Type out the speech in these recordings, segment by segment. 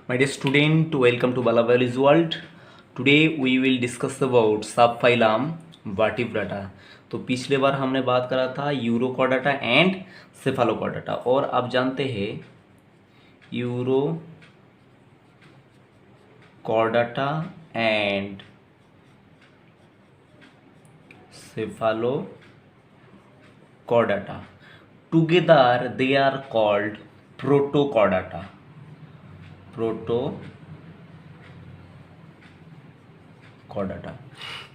My dear student, welcome to Balabal's world. Today we will discuss about subphylum Vertebrata. तो पिछले बार हमने बात करा था यूरोकॉर्डाटा एंड सेफालोकॉर्डाटा, और आप जानते हैं urochordata and cephalochordata together they are called protochordata. Protochordata,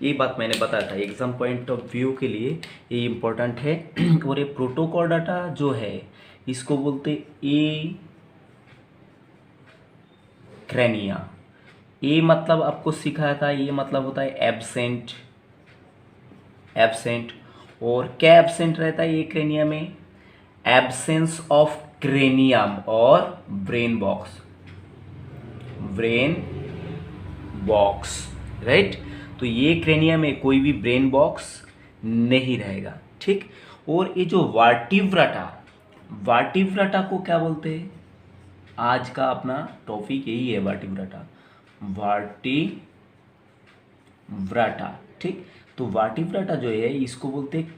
ये बात मैंने बताया था एग्जाम पॉइंट ऑफ व्यू के लिए ये इम्पोर्टेंट है. और ये प्रोटोकॉर्डाटा जो है इसको बोलते ए क्रैनिया. ए मतलब आपको सिखाया था, ये मतलब होता है एब्सेंट. और क्या एब्सेंट रहता है ये क्रैनिया में? एब्सेंस ऑफ क्रेनियम और ब्रेन बॉक्स, राइट. तो ये क्रेनिया में कोई भी ब्रेन बॉक्स नहीं रहेगा, ठीक. और ये जो वर्टिब्राटा को क्या बोलते हैं? आज का अपना टॉपिक यही है, वर्टिब्राटा, ठीक. तो वर्टिब्राटा जो है इसको बोलते हैं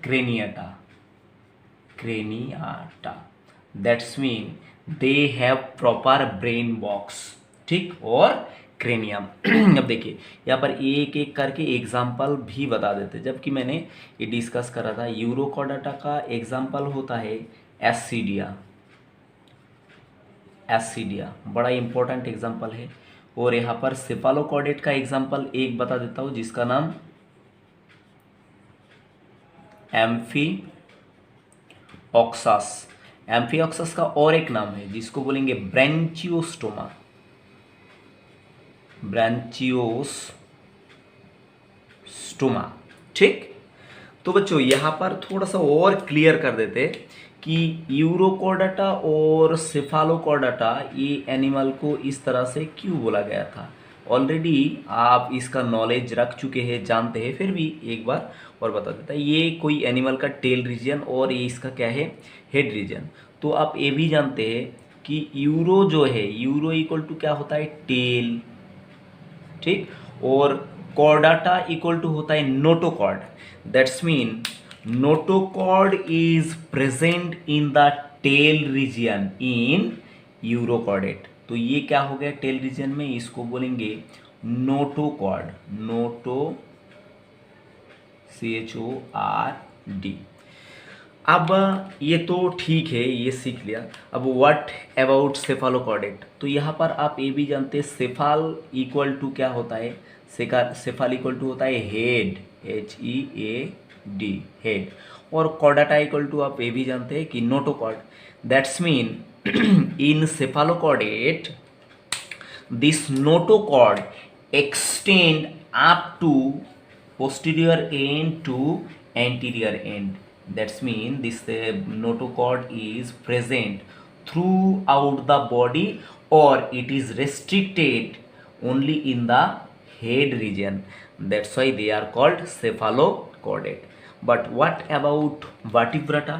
craniata. That's mean they have proper brain box, ठीक, और क्रेनियम. अब देखिए यहाँ पर एक एक करके एग्जाम्पल भी बता देते, जबकि मैंने ये डिस्कस करा था. यूरोकॉर्डाटा का एग्जाम्पल होता है एसिडिया, बड़ा इंपॉर्टेंट एग्जाम्पल है. और यहाँ पर सेफालोकॉर्डेट का एग्जाम्पल एक बता देता हूँ जिसका नाम एम्फीऑक्सस का और एक नाम है जिसको बोलेंगे ब्रांचियोस्टोमा. ठीक. तो बच्चों यहाँ पर थोड़ा सा और क्लियर कर देते कि यूरोकॉर्डाटा और सेफालोकॉर्डाटा ये एनिमल को इस तरह से क्यों बोला गया था. ऑलरेडी आप इसका नॉलेज रख चुके हैं, जानते हैं, फिर भी एक बार और बता देता है. ये कोई एनिमल का टेल रीजन और ये इसका क्या है, हेड रीजन. तो आप ये भी जानते हैं कि यूरो जो है, यूरो इक्वल टू क्या होता है, टेल, ठीक. और कॉर्डाटा इक्वल टू होता है notochord. That's mean notochord is present in the tail region in urochordate. तो ये क्या हो गया टेल रीजन में, इसको बोलेंगे नोटोकॉर्ड, CHORD. अब ये तो ठीक है, ये सीख लिया. अब व्हाट अबाउट सेफालोकॉर्डेट. तो यहाँ पर आप ये भी जानते हैं सेफाल इक्वल टू क्या होता है, सेफाल इक्वल टू होता है हेड, HEAD, हेड. और कॉर्डाटा इक्वल टू आप ये भी जानते हैं कि notochord. That's mean in cephalochordate this notochord extend up to posterior end to anterior end. That's mean this notochord is present throughout the body or it is restricted only in the head region. That's why they are called cephalochordate. But what about vertebrata?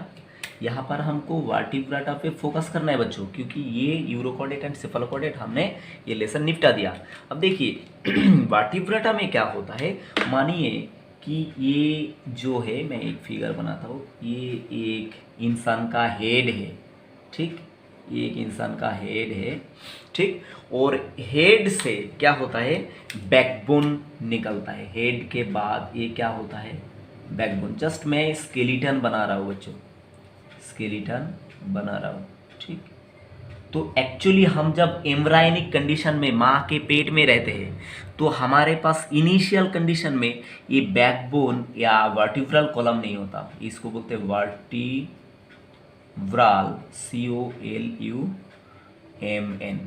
यहाँ पर हमको वर्टिब्राटा पे focus करना है बच्चों, क्योंकि ये urochordate and सेफालोकॉर्डेट हमने ये लेसन निपटा दिया. अब देखिए वर्टिब्राटा में क्या होता है. मानिए कि ये जो है, मैं एक फिगर बनाता हूँ, ये एक इंसान का हेड है, ठीक, ये एक इंसान का हेड है, ठीक. और हेड से क्या होता है, बैकबोन निकलता है. हेड के बाद ये क्या होता है, बैकबोन. जस्ट मैं स्केलेटन बना रहा हूँ बच्चों, ठीक. तो एक्चुअली हम जब एम्ब्रायनिक कंडीशन में माँ के पेट में रहते हैं तो हमारे पास इनिशियल कंडीशन में ये बैकबोन या वर्टिब्रल कॉलम नहीं होता. इसको बोलते हैं वर्टिब्रल, COLUMN.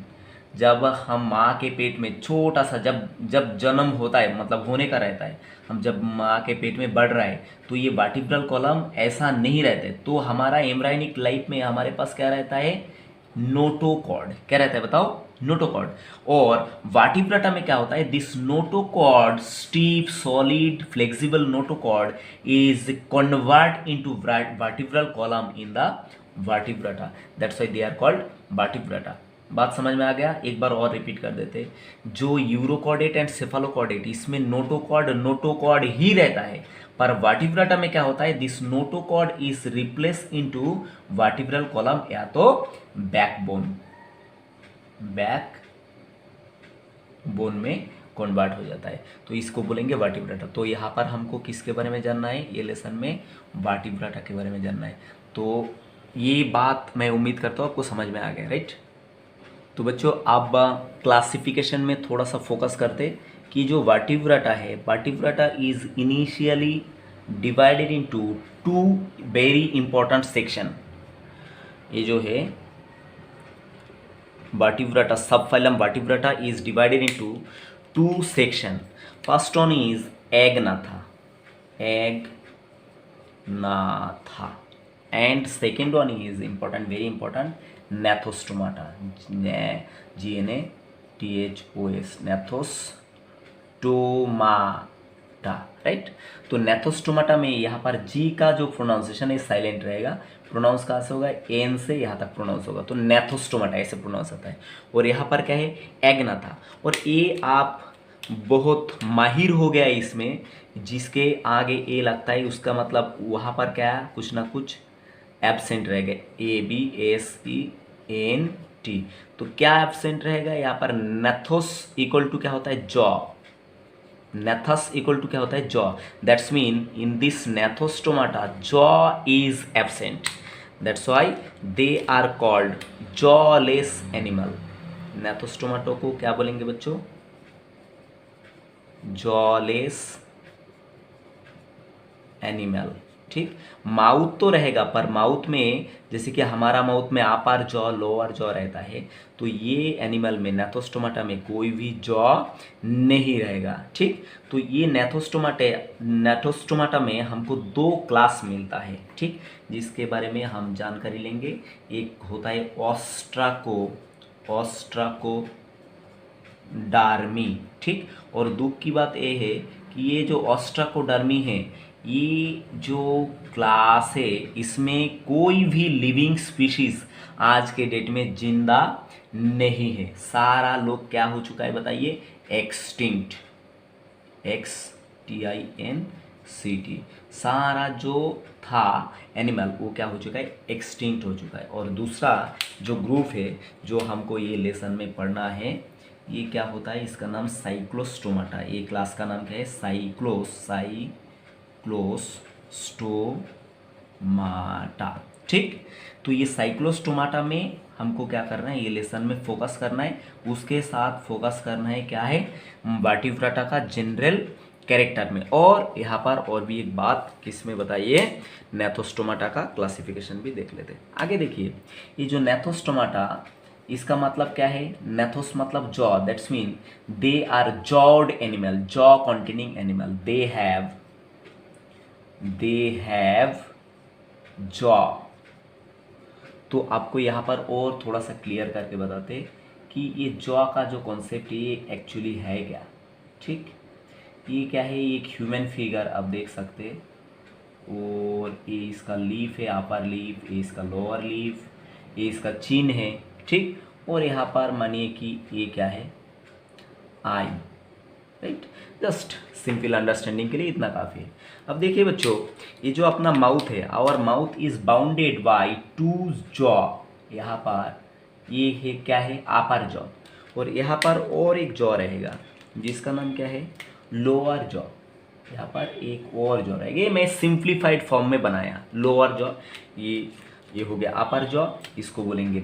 जब हम माँ के पेट में छोटा सा, जब जन्म होता है, मतलब होने का रहता है, हम जब माँ के पेट में बढ़ रहा है तो ये वर्टिब्रल कॉलम ऐसा नहीं रहता है. तो हमारा एम्ब्रायनिक लाइफ में हमारे पास क्या रहता है, नोटोकॉर्ड. क्या रहता है बताओ, नोटोकॉर्ड. और वर्टिब्राटा में क्या होता है, this notochord, stiff, solid, flexible notochord is convert into vertebral column in the vertebrata. That's why they are called vertebrata. बात समझ में आ गया? एक बार और रिपीट कर देते। जो यूरोकॉर्डेट एंड सेफालोकॉर्डेट, इसमें नोटोकॉर्ड नोटोकॉर्ड ही रहता है, पर वर्टिब्रेटा में क्या होता है, this notochord is replace into vertebral column या तो बैकबोन, बैकबोन में कन्वर्ट हो जाता है, तो इसको बोलेंगे वर्टिब्रेटा। तो यहाँ पर हमको किसके बारे में जानना है, ये लेसन में वर्टिब्रेटा के बारे में जानना है। तो ये बात मैं उम्मीद करता हूँ आपको समझ में आ गया, राइट। तो बच्चों अब क्लासिफिकेशन में थोड़ा सा फोकस करते कि जो वर्टिब्रेटा है, vertebrata is initially divided into two very important section. ये जो है vertebrata, subphylum vertebrata is divided into two section. First one is agnatha, and second one is important, very important, gnathostomaटा, GNATHOS, gnathostomaटा, right. तो gnathostomaटा में यहाँ पर जी का जो प्रोनाउंसिएशन है साइलेंट रहेगा, प्रोनाउंस कहाँ से होगा, एन से यहाँ तक प्रोनाउंस होगा, तो gnathostomaटा ऐसे प्रोनाउंस होता है। और यहाँ पर क्या है, एग्नाथा। और ये आप बहुत माहिर हो गया इसमें, जिसके आगे ए लगता है उसका मतलब वहाँ पर क्या है, कुछ ना कुछ एब्सेंट रहेगा, ABSENT। तो क्या एब्सेंट रहेगा यहाँ पर, नेथोस इक्वल टू क्या होता है, जॉ, नेथस इक्वल टू क्या होता है, jaw. That's mean in this gnathostomata jaw is absent, that's why they are called jawless animal. Gnathostomata को क्या बोलेंगे बच्चों, जॉलेस एनिमल, ठीक। माउथ तो रहेगा, पर माउथ में जैसे कि हमारा माउथ में अपर जॉ लोअर जॉ रहता है, तो ये एनिमल में नेथोस्टोमाटा में कोई भी जॉ नहीं रहेगा, ठीक। तो ये नेथोस्टोमाटा में हमको दो क्लास मिलता है, ठीक, जिसके बारे में हम जानकारी लेंगे। एक होता है ऑस्ट्राकोडार्मी, ठीक। और दुख की बात यह है कि ये जो ऑस्ट्राकोडार्मी है, ये जो क्लास है, इसमें कोई भी लिविंग स्पीशीज आज के डेट में जिंदा नहीं है। सारा लोग क्या हो चुका है बताइए, एक्सटिंक्ट, XTINCT। सारा जो था एनिमल वो क्या हो चुका है, एक्सटिंक्ट हो चुका है। और दूसरा जो ग्रुप है जो हमको ये लेसन में पढ़ना है, ये क्या होता है, इसका नाम साइक्लोस्टोमाटा। ये क्लास का नाम क्या है, साइक्लोस्टोमाटा, ठीक। तो ये साइक्लोस्टोमाटा में हमको क्या करना है, ये लेसन में फोकस करना है, उसके साथ फोकस करना है क्या है, वर्टिब्रेटा का जनरल कैरेक्टर में। और यहाँ पर और भी एक बात किसमें बताइए, नेथोस्टोमाटा का क्लासिफिकेशन भी देख लेते हैं। आगे देखिए, ये जो नेथोस्टोमाटा, इसका मतलब क्या है, नेथोस मतलब jaw, that's mean they are jawed animal, jaw containing animal, they have jaw. तो आपको यहाँ पर और थोड़ा सा क्लियर करके बताते कि ये जॉ का जो कॉन्सेप्ट है ये एक्चुअली है क्या, ठीक। ये क्या है, ये एक ह्यूमन फिगर आप देख सकते, और ये इसका लीफ है, अपर लीफ, ये इसका लोअर लीफ, ये इसका चिन है, ठीक। और यहाँ पर मानिए कि ये क्या है, आई, राइट। जस्ट सिंपल अंडरस्टैंडिंग के लिए इतना काफ़ी है। अब देखिए बच्चों, ये जो अपना माउथ है, our mouth is bounded by two jaw. यहाँ पर ये है क्या है, अपर जॉ, और यहाँ पर और एक जॉ रहेगा जिसका नाम क्या है, लोअर जॉ। यहाँ पर एक और जॉ रहेगा, ये मैं सिंप्लीफाइड फॉर्म में बनाया, लोअर जॉ, ये हो गया अपर जॉ, इसको बोलेंगे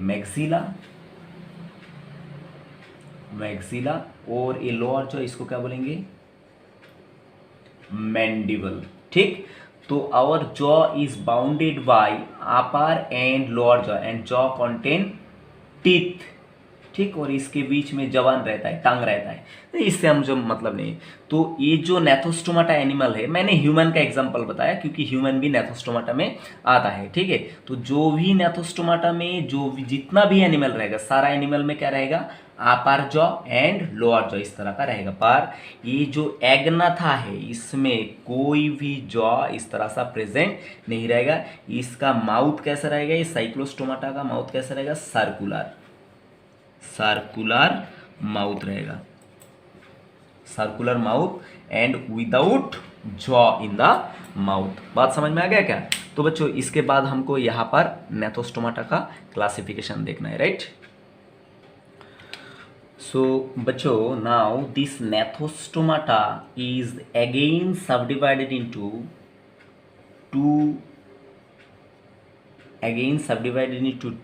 मैक्सिला, और ये लोअर जॉ इसको क्या बोलेंगे, मैंडिबल, ठीक। तो our jaw is bounded by upper and lower jaw, and jaw contain teeth, ठीक। और इसके बीच में जबान रहता है, टंग रहता है, तो इससे हम जो मतलब नहीं। तो ये जो नेथोस्टोमाटा एनिमल है, मैंने ह्यूमन का एग्जांपल बताया क्योंकि ह्यूमन भी नेथोस्टोमाटा में आता है, ठीक है। तो जो भी नेथोस्टोमाटा में जो भी जितना भी एनिमल रहेगा, सारा एनिमल में क्या रहेगा, अपर जॉ एंड लोअर जॉ इस तरह का रहेगा। पर ये जो एग्नाथा है, इसमें कोई भी जॉ इस तरह सा प्रेजेंट नहीं रहेगा। इसका माउथ कैसा रहेगा, ये साइक्लोस्टोमाटा का माउथ कैसा रहेगा, सर्कुलर, सर्कुलर माउथ रहेगा, circular mouth and without jaw in the mouth. बात समझ में आ गया क्या? तो बच्चों इसके बाद हमको यहाँ पर नेथोस्टोमाटा का क्लासिफिकेशन देखना है, राइट। सो बच्चों now this gnathostomata is again subdivided into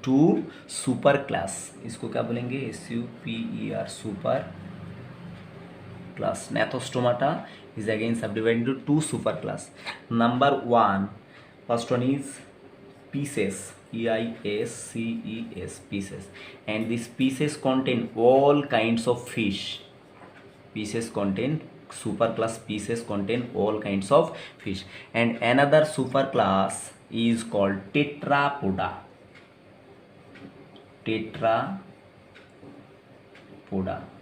two super class. इसको क्या बोलेंगे? SUPER, super class. Nephostomata is again subdivided into two superclass. Number one, first one is Pisces, PISCES, Pisces, and these Pisces contain all kinds of fish. Pisces contain superclass. Pisces contain all kinds of fish, and another superclass is called Tetrapoda.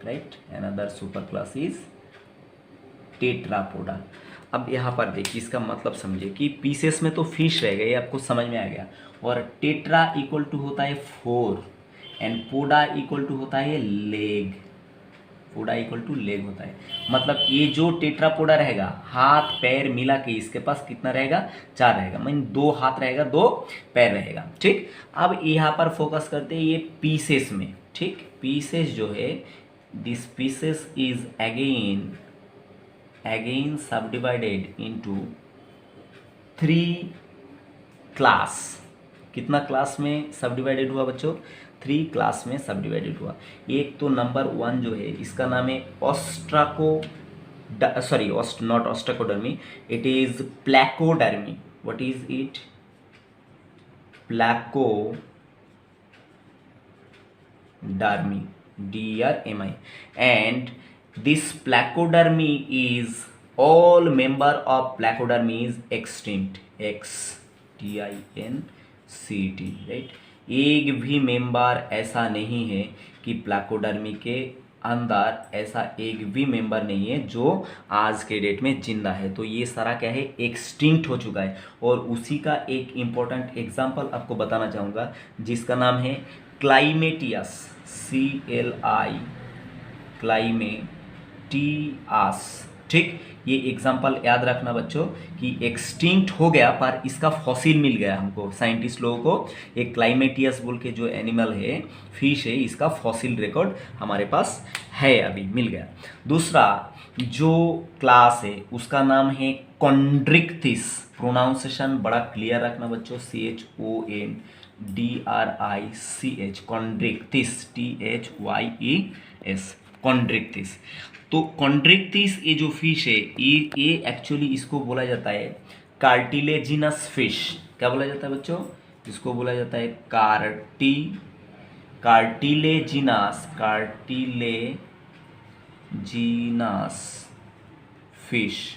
Right, another superclass is Tetrapoda. अब यहाँ पर देखिए इसका मतलब समझिए कि pieces में तो फिश रह गए, आपको समझ में आ गया, और टेट्रा इक्वल टू होता है 4 एंड पोडा इक्वल टू होता है leg. Poda equal to leg होता है, मतलब ये जो टेट्रापोडा रहेगा हाथ पैर मिला के इसके पास कितना रहेगा? 4 रहेगा, मीन 2 हाथ रहेगा 2 पैर रहेगा, ठीक। अब यहाँ पर फोकस करते हैं ये पीसेस में, ठीक। पीसेस जो है, this pieces is again subdivided into 3 class. कितना क्लास में सबडिवाइडेड हुआ बच्चों? 3 क्लास में सबडिवाइडेड हुआ। एक तो नंबर 1 जो है इसका नाम है not ostracodermi, it is placodermi. What is it? Placodermi, DRMI, and this placodermy is all member of placodermy is extinct, XTINCT, right. एक भी मेंबर ऐसा नहीं है कि प्लैकोडर्मी के अंदर ऐसा एक भी मेंबर नहीं है जो आज के डेट में जिंदा है। तो ये सारा क्या है? एक्सटिंक्ट हो चुका है। और उसी का एक इम्पोर्टेंट एग्जाम्पल आपको बताना चाहूँगा जिसका नाम है क्लाइमेटियस, क्लाइमेटियस, ठीक। ये एग्जाम्पल याद रखना बच्चों कि एक्सटिंक्ट हो गया पर इसका फॉसिल मिल गया हमको, साइंटिस्ट लोगों को। एक क्लाइमेटियस बोल के जो एनिमल है, फिश है, इसका फॉसिल रिकॉर्ड हमारे पास है, अभी मिल गया। दूसरा जो क्लास है उसका नाम है कॉन्ड्रिक्थिस। प्रोनाउंसिएशन बड़ा क्लियर रखना बच्चों, CHONDRICH, कॉन्ड्रिक्थिस, THYES, कॉन्ड्रिक्थिस। तो कॉन्ड्रिक्थिस ये जो फिश है ये एक्चुअली इसको बोला जाता है कार्टिलेजिनस फिश। क्या बोला जाता है बच्चों? इसको बोला जाता है कार्टिलेजिनस फिश,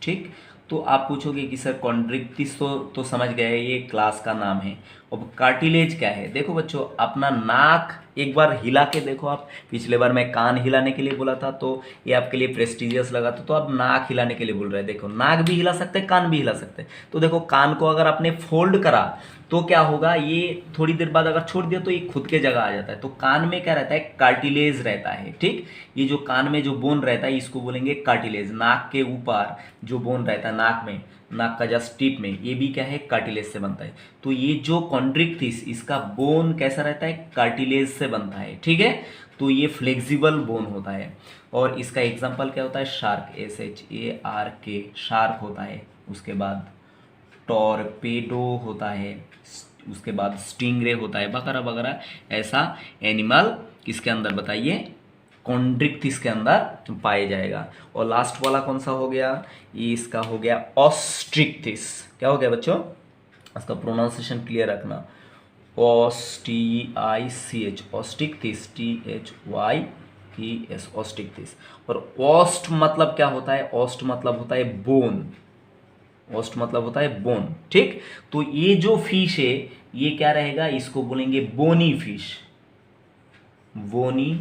ठीक। तो आप पूछोगे कि सर कॉन्ड्रिक्थिस तो समझ गए ये क्लास का नाम है, अब कार्टिलेज क्या है? देखो बच्चों, अपना नाक एक बार हिला के देखो आप। पिछले बार मैं कान हिलाने के लिए बोला था तो ये आपके लिए प्रेस्टिजियस लगा था, तो आप नाक हिलाने के लिए बोल रहे हैं। देखो नाक भी हिला सकते हैं, कान भी हिला सकते हैं। तो देखो कान को अगर आपने फोल्ड करा तो क्या होगा, ये थोड़ी देर बाद अगर छोड़ दिया तो ये खुद के जगह आ जाता है। तो कान में क्या रहता है? कार्टिलेज रहता है, ठीक। ये जो कान में जो बोन रहता है इसको बोलेंगे कार्टिलेज। नाक के ऊपर जो बोन रहता है नाक में, नाक का जस्ट टिप में, ये भी क्या है? कार्टिलेज से बनता है। तो ये जो कॉन्ड्रिक्थिस इसका बोन कैसा रहता है? कार्टिलेज से बनता है, ठीक है। तो ये फ्लेक्सिबल बोन होता है। और इसका एग्जांपल क्या होता है? शार्क, SHARK, शार्क होता है। उसके बाद टॉर्पेडो होता है, उसके बाद स्टिंगरे होता है, वगैरह वगैरह। ऐसा एनिमल किसके अंदर बताइए? कॉन्ड्रिक्थिस के अंदर पाया जाएगा। और लास्ट वाला कौन सा हो गया? ये इसका हो गया ऑस्ट्रिक्थिस। क्या हो गया बच्चों? इसका प्रोनाउंसिएशन क्लियर रखना, OSTICH, ऑस्ट्रिक्थिस, THYES, ऑस्ट्रिक्थिस। और ऑस्ट मतलब क्या होता है? ऑस्ट मतलब होता है बोन, ऑस्ट मतलब होता है बोन, ठीक। तो ये जो फिश है ये क्या रहेगा? इसको बोलेंगे बोनी फिश, बोनी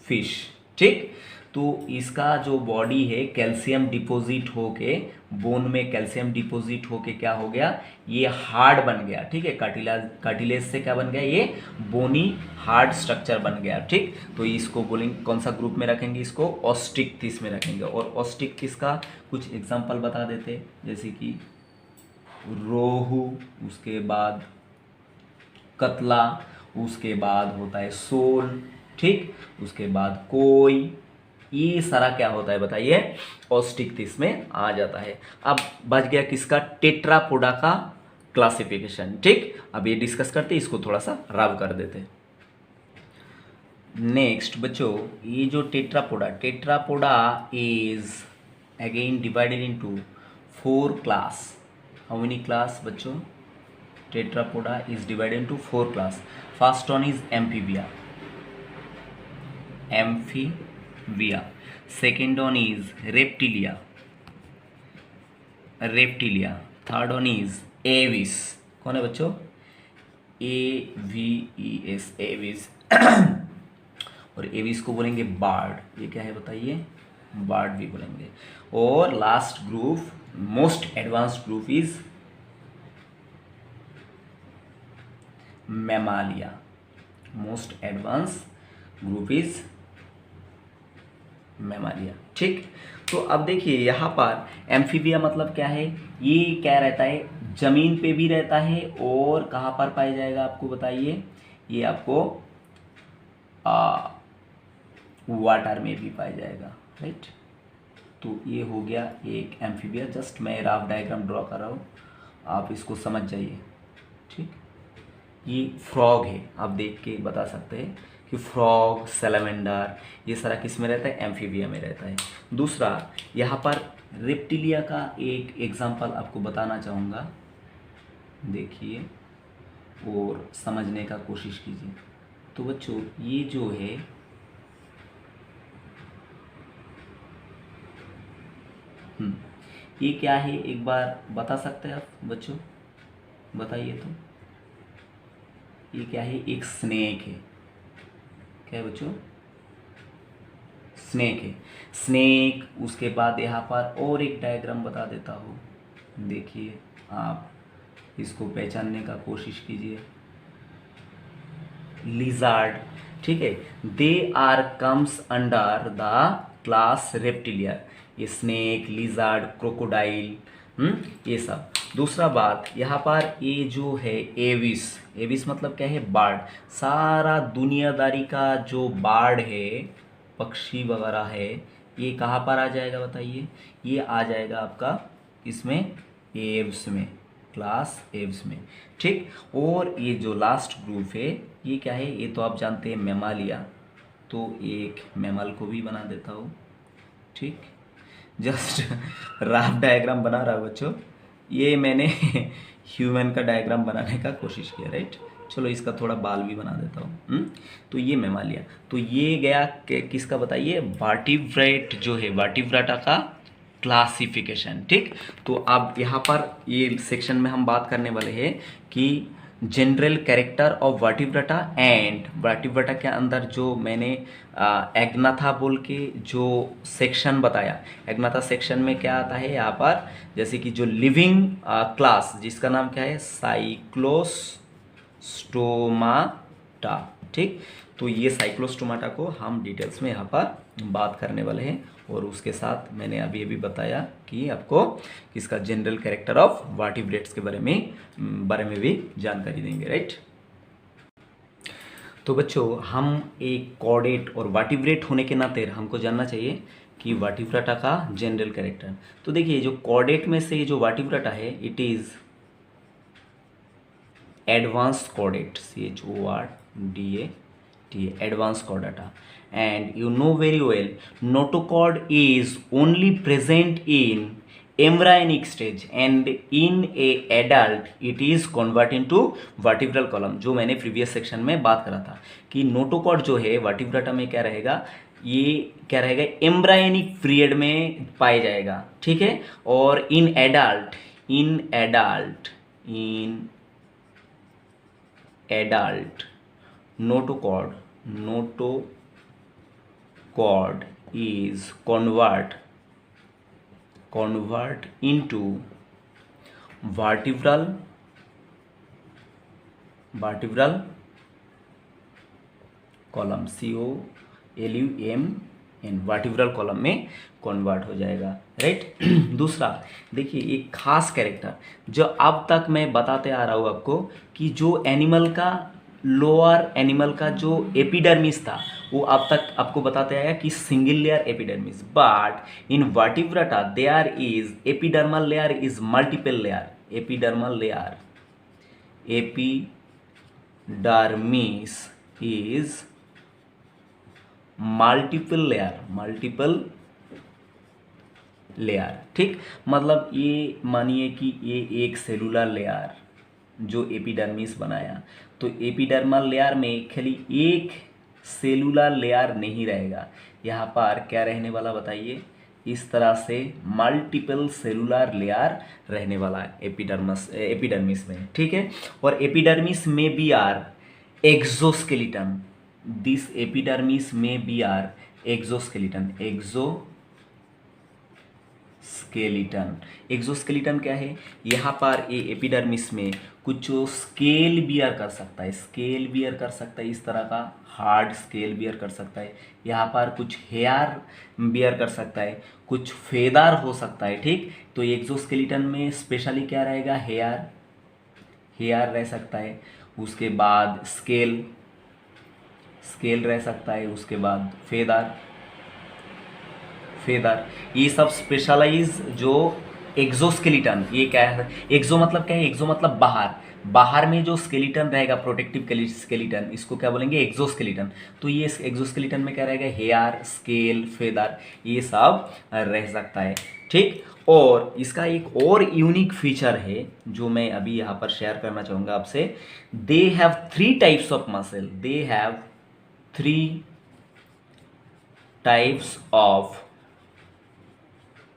फिश, ठीक। तो इसका जो बॉडी है कैल्शियम डिपॉजिट होके बोन में कैल्शियम डिपॉजिट होके क्या हो गया, ये हार्ड बन गया। ठीक है, कार्टिलेज से क्या बन गया, ये बोनी हार्ड स्ट्रक्चर बन गया। ठीक, तो इसको बोलेंगे कौन सा ग्रुप में रखेंगे, इसको ऑस्टिक्टिस में रखेंगे। और ऑस्टिक्टिस का कुछ एग्जांपल बता देते, जैसे कि रोहू, उसके बाद कतला, उसके बाद होता है सोल, ठीक, उसके बाद कोई, ये सारा क्या होता है बताइए, ऑस्टिक्टिस में आ जाता है। अब बच गया किसका, टेट्रापोडा का क्लासिफिकेशन। ठीक, अब ये डिस्कस करते, इसको थोड़ा सा रब कर देते। नेक्स्ट बच्चों, ये जो tetrapoda is again divided into 4 class. How many class बच्चों, tetrapoda is divided into 4 class. First one is amphibia, second one is reptilia, third one is avis। कौन है बच्चों, AVES, एविस। और एविस को बोलेंगे बार्ड, ये क्या है बताइए, बार्ड भी बोलेंगे। और last group, most advanced group is mammalia, most advance group is mammalia. ठीक, तो अब देखिए यहाँ पर एम्फीबिया मतलब क्या है, ये क्या रहता है, जमीन पे भी रहता है और कहाँ पर पाया जाएगा आपको बताइए, ये आपको वाटर में भी पाया जाएगा, राइट। तो ये हो गया एक एम्फीबिया, जस्ट मैं रफ डायग्राम ड्रॉ कर रहा हूँ, आप इसको समझ जाइए। ठीक, ये फ्रॉग है, आप देख के बता सकते हैं कि फ्रॉग, सैलामेंडर, ये सारा किस में रहता है, एम्फीबिया में रहता है। दूसरा, यहाँ पर रेप्टिलिया का एक एग्जांपल आपको बताना चाहूँगा, देखिए और समझने का कोशिश कीजिए। तो बच्चों ये जो है ये क्या है, एक बार बता सकते हैं आप बच्चों, बताइए तो। ये क्या है, एक स्नेक है, क्या है बच्चों, स्नेक है, स्नेक। उसके बाद यहाँ पर और एक डायग्राम बता देता हूँ, देखिए आप इसको पहचानने का कोशिश कीजिए, लिजार्ड। ठीक है, they are comes under the class Reptilia, ये स्नेक, लिजार्ड, क्रोकोडाइल, ये सब। दूसरा बात, यहाँ पर ये जो है एविस, एविस मतलब क्या है, बार्ड। सारा दुनियादारी का जो बार्ड है, पक्षी वगैरह है, ये कहाँ पर आ जाएगा बताइए, ये आ जाएगा आपका इसमें, एव्स में, क्लास एव्स में। ठीक, और ये जो लास्ट ग्रुप है ये क्या है, ये तो आप जानते हैं मैमालिया, तो एक मैमल को भी बना देता हूँ। ठीक, जस्ट रफ डायग्राम बना रहा हूँ बच्चों, ये मैंने ह्यूमन का डायग्राम बनाने का कोशिश किया, राइट। चलो इसका थोड़ा बाल भी बना देता हूँ। तो ये मैमालिया, तो ये गया किसका बताइए, वर्टिब्रेट जो है, वर्टिब्राटा का क्लासिफिकेशन। ठीक, तो अब यहाँ पर ये सेक्शन में हम बात करने वाले हैं कि जनरल कैरेक्टर ऑफ वर्टिब्राटा, एंड वर्टिब्राटा के अंदर जो मैंने एग्नाथा बोल के जो सेक्शन बताया, एग्नाथा सेक्शन में क्या आता है यहाँ पर, जैसे कि जो लिविंग क्लास जिसका नाम क्या है, साइक्लोस्टोमाटा। ठीक, तो ये साइक्लोस्टोमाटा को हम डिटेल्स में यहाँ पर बात करने वाले हैं, और उसके साथ मैंने अभी अभी बताया कि आपको इसका जनरल कैरेक्टर ऑफ वर्टिब्रेट्स के बारे में भी जानकारी देंगे, राइट। तो बच्चों हम एक कॉर्डेट और वर्टिब्रेट होने के नाते हमको जानना चाहिए कि वर्टिब्राटा का जनरल कैरेक्टर। तो देखिए जो कॉर्डेट में से जो वर्टिब्राटा है, it is advance chordate, CHORDAT, advanced chordata, and you know very well notochord is only present in embryonic stage and in a adult it is converted into vertebral column। जो मैंने previous section में बात करा था कि notochord जो है वर्टिब्राटा में क्या रहेगा, ये क्या रहेगा, एम्ब्रायनिक पीरियड में पाया जाएगा। ठीक है, और in adult notochord is convert into vertebral column, COLUMN, vertebral column में कन्वर्ट हो जाएगा, राइट। दूसरा देखिए, एक खास कैरेक्टर जो अब तक मैं बताते आ रहा हूँ आपको कि जो एनिमल का लोअर एनिमल का जो एपिडर्मिस था वो अब तक आपको बताते आया कि single layer epidermis, but in Vertebrata there is epidermal layer is multiple layer, epidermis is multiple layer, ठीक। मतलब ये मानिए कि ये एक सेलुलर लेयर जो एपिडर्मिस बनाया, तो एपिडर्मल लेयर में खाली एक सेलुलर लेयर नहीं रहेगा, यहाँ पर क्या रहने वाला बताइए, इस तरह से मल्टीपल सेलुलर लेयर रहने वाला है एपिडर्मिस में, ठीक है। और एपिडर्मिस में भी आर एक्सोस्केलेटन, दिस एपिडर्मिस में बी आर एक्सोस्केलेटन क्या है, यहाँ पर ये एपिडर्मिस में कुछ स्केल बियर कर सकता है, इस तरह का हार्ड स्केल बियर कर सकता है, यहाँ पर कुछ हेयर बियर कर सकता है, कुछ फेदर हो सकता है, ठीक। तो एक्सोस्केलेटन में स्पेशली क्या रहेगा, हेयर रह सकता है, उसके बाद स्केल रह सकता है, उसके बाद फेदर, ये सब स्पेशलाइज जो एक्सोस्केलेटन, ये क्या है, एक्सो मतलब क्या है, एक्सो मतलब बाहर में जो स्केलेटन रहेगा, प्रोटेक्टिव स्केलेटन, इसको क्या बोलेंगे, एक्सोस्केलेटन। तो ये एक्सोस्केलेटन में क्या रहेगा, हेयर, स्केल, फेदर, ये सब रह सकता है, ठीक। और इसका एक और यूनिक फीचर है जो मैं अभी यहाँ पर शेयर करना चाहूँगा आपसे, they have 3 types of muscle, they have 3 types of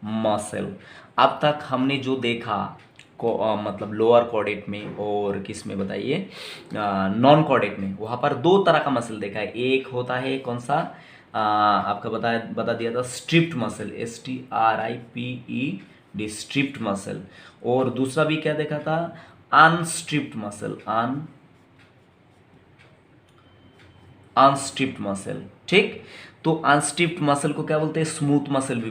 muscle. अब तक हमने जो देखा मतलब लोअर कॉर्डेट में और किस में बताइए, नॉन कॉर्डेट में, वहाँ पर 2 तरह का मसल देखा है। एक होता है कौन सा, आपका बता दिया था striped muscle, STRIPED, striped muscle. और दूसरा भी क्या देखा था, अनस्ट्रिप्ड मसल, ठीक। तो अनस्ट्रिप्ड मसल को क्या बोलते हैं, स्मूथ मसल भी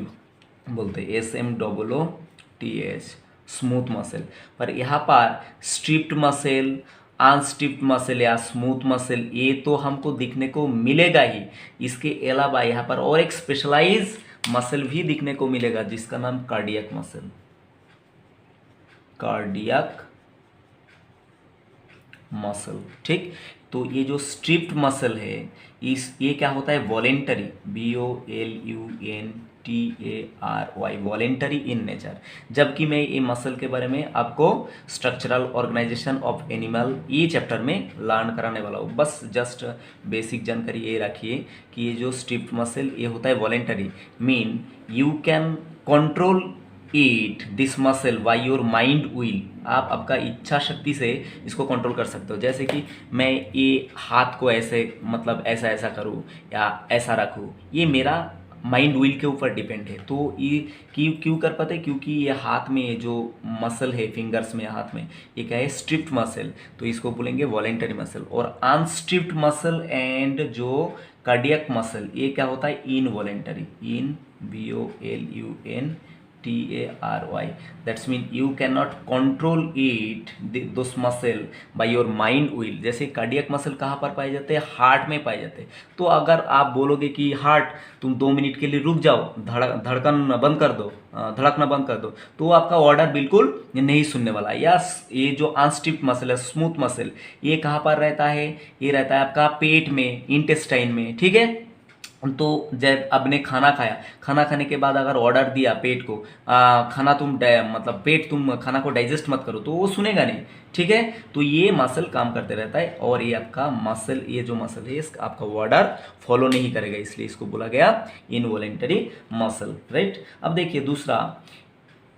बोलते हैं, SMOOTH, स्मूथ मसल। पर यहाँ पर स्ट्रिप्ड मसल, अनस्ट्रिप्ड मसल या स्मूथ मसल, ये तो हमको दिखने को मिलेगा ही, इसके अलावा यहाँ पर और एक स्पेशलाइज मसल भी दिखने को मिलेगा जिसका नाम कार्डियक मसल, ठीक। तो ये जो स्ट्रिप्ड मसल है, ये क्या होता है, voluntary, VOLUNTARY, voluntary in nature. जबकि मैं ये मसल के बारे में आपको स्ट्रक्चरल ऑर्गेनाइजेशन ऑफ एनिमल ये चैप्टर में लर्न कराने वाला हूँ। बस जस्ट बेसिक जानकारी ये रखिए कि ये जो स्ट्रिप्ड मसल ये होता है voluntary, mean you can control eat this muscle by your mind will, आप आपका इच्छा शक्ति से इसको कंट्रोल कर सकते हो। जैसे कि मैं ये हाथ को ऐसे मतलब ऐसा करूँ या ऐसा रखूँ, ये मेरा माइंड विल के ऊपर डिपेंड है। तो ये क्यों कर पाते, क्योंकि ये हाथ में जो मसल है, फिंगर्स में, हाथ में, ये क्या है, स्ट्रिप्ड मसल, तो इसको बोलेंगे वॉलेंटरी मसल। और अनस्ट्रिप्ड मसल एंड जो कार्डियक मसल, ये क्या होता है, involuntary, VOLUNTARY, that's mean you can not control it those muscle by your mind will. जैसे कार्डियक मसल कहाँ पर पाए जाते हैं, हार्ट में पाए जाते हैं। तो अगर आप बोलोगे कि हार्ट तुम 2 मिनट के लिए रुक जाओ, धड़कना बंद कर दो, तो आपका ऑर्डर बिल्कुल नहीं सुनने वाला। या ये जो अनस्ट्रिप्ड मसल है, स्मूथ मसल, ये कहाँ पर रहता है, ये रहता है आपका पेट में, इंटेस्टाइन में, ठीक है। तो जब आपने खाना खाने के बाद अगर ऑर्डर दिया पेट को, खाना तुम खाना को डाइजेस्ट मत करो, तो वो सुनेगा नहीं, ठीक है। तो ये मसल काम करते रहता है और ये आपका मसल, ये जो मसल है आपका ऑर्डर फॉलो नहीं करेगा, इसलिए इसको बोला गया इनवॉलेंटरी मसल, राइट। अब देखिए दूसरा,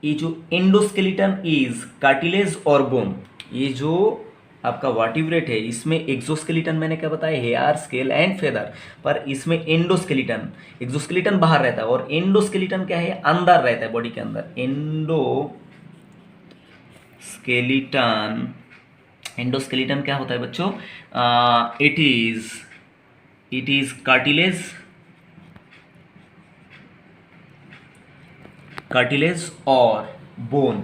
ये जो एंडोस्केलेटन इज कार्टिलेज और बोन, ये जो आपका वर्टिब्रेट है, इसमें एक्सोस्केलेटन मैंने क्या बताया, हेयर, स्केल एंड फेदर, पर इसमें एंडोस्केलेटन, एक्सोस्केलेटन बाहर रहता है और एंडोस्केलेटन क्या है, अंदर रहता है बॉडी के अंदर। एंडोस्केलेटन क्या होता है बच्चों, इट इज कार्टिलेज और बोन।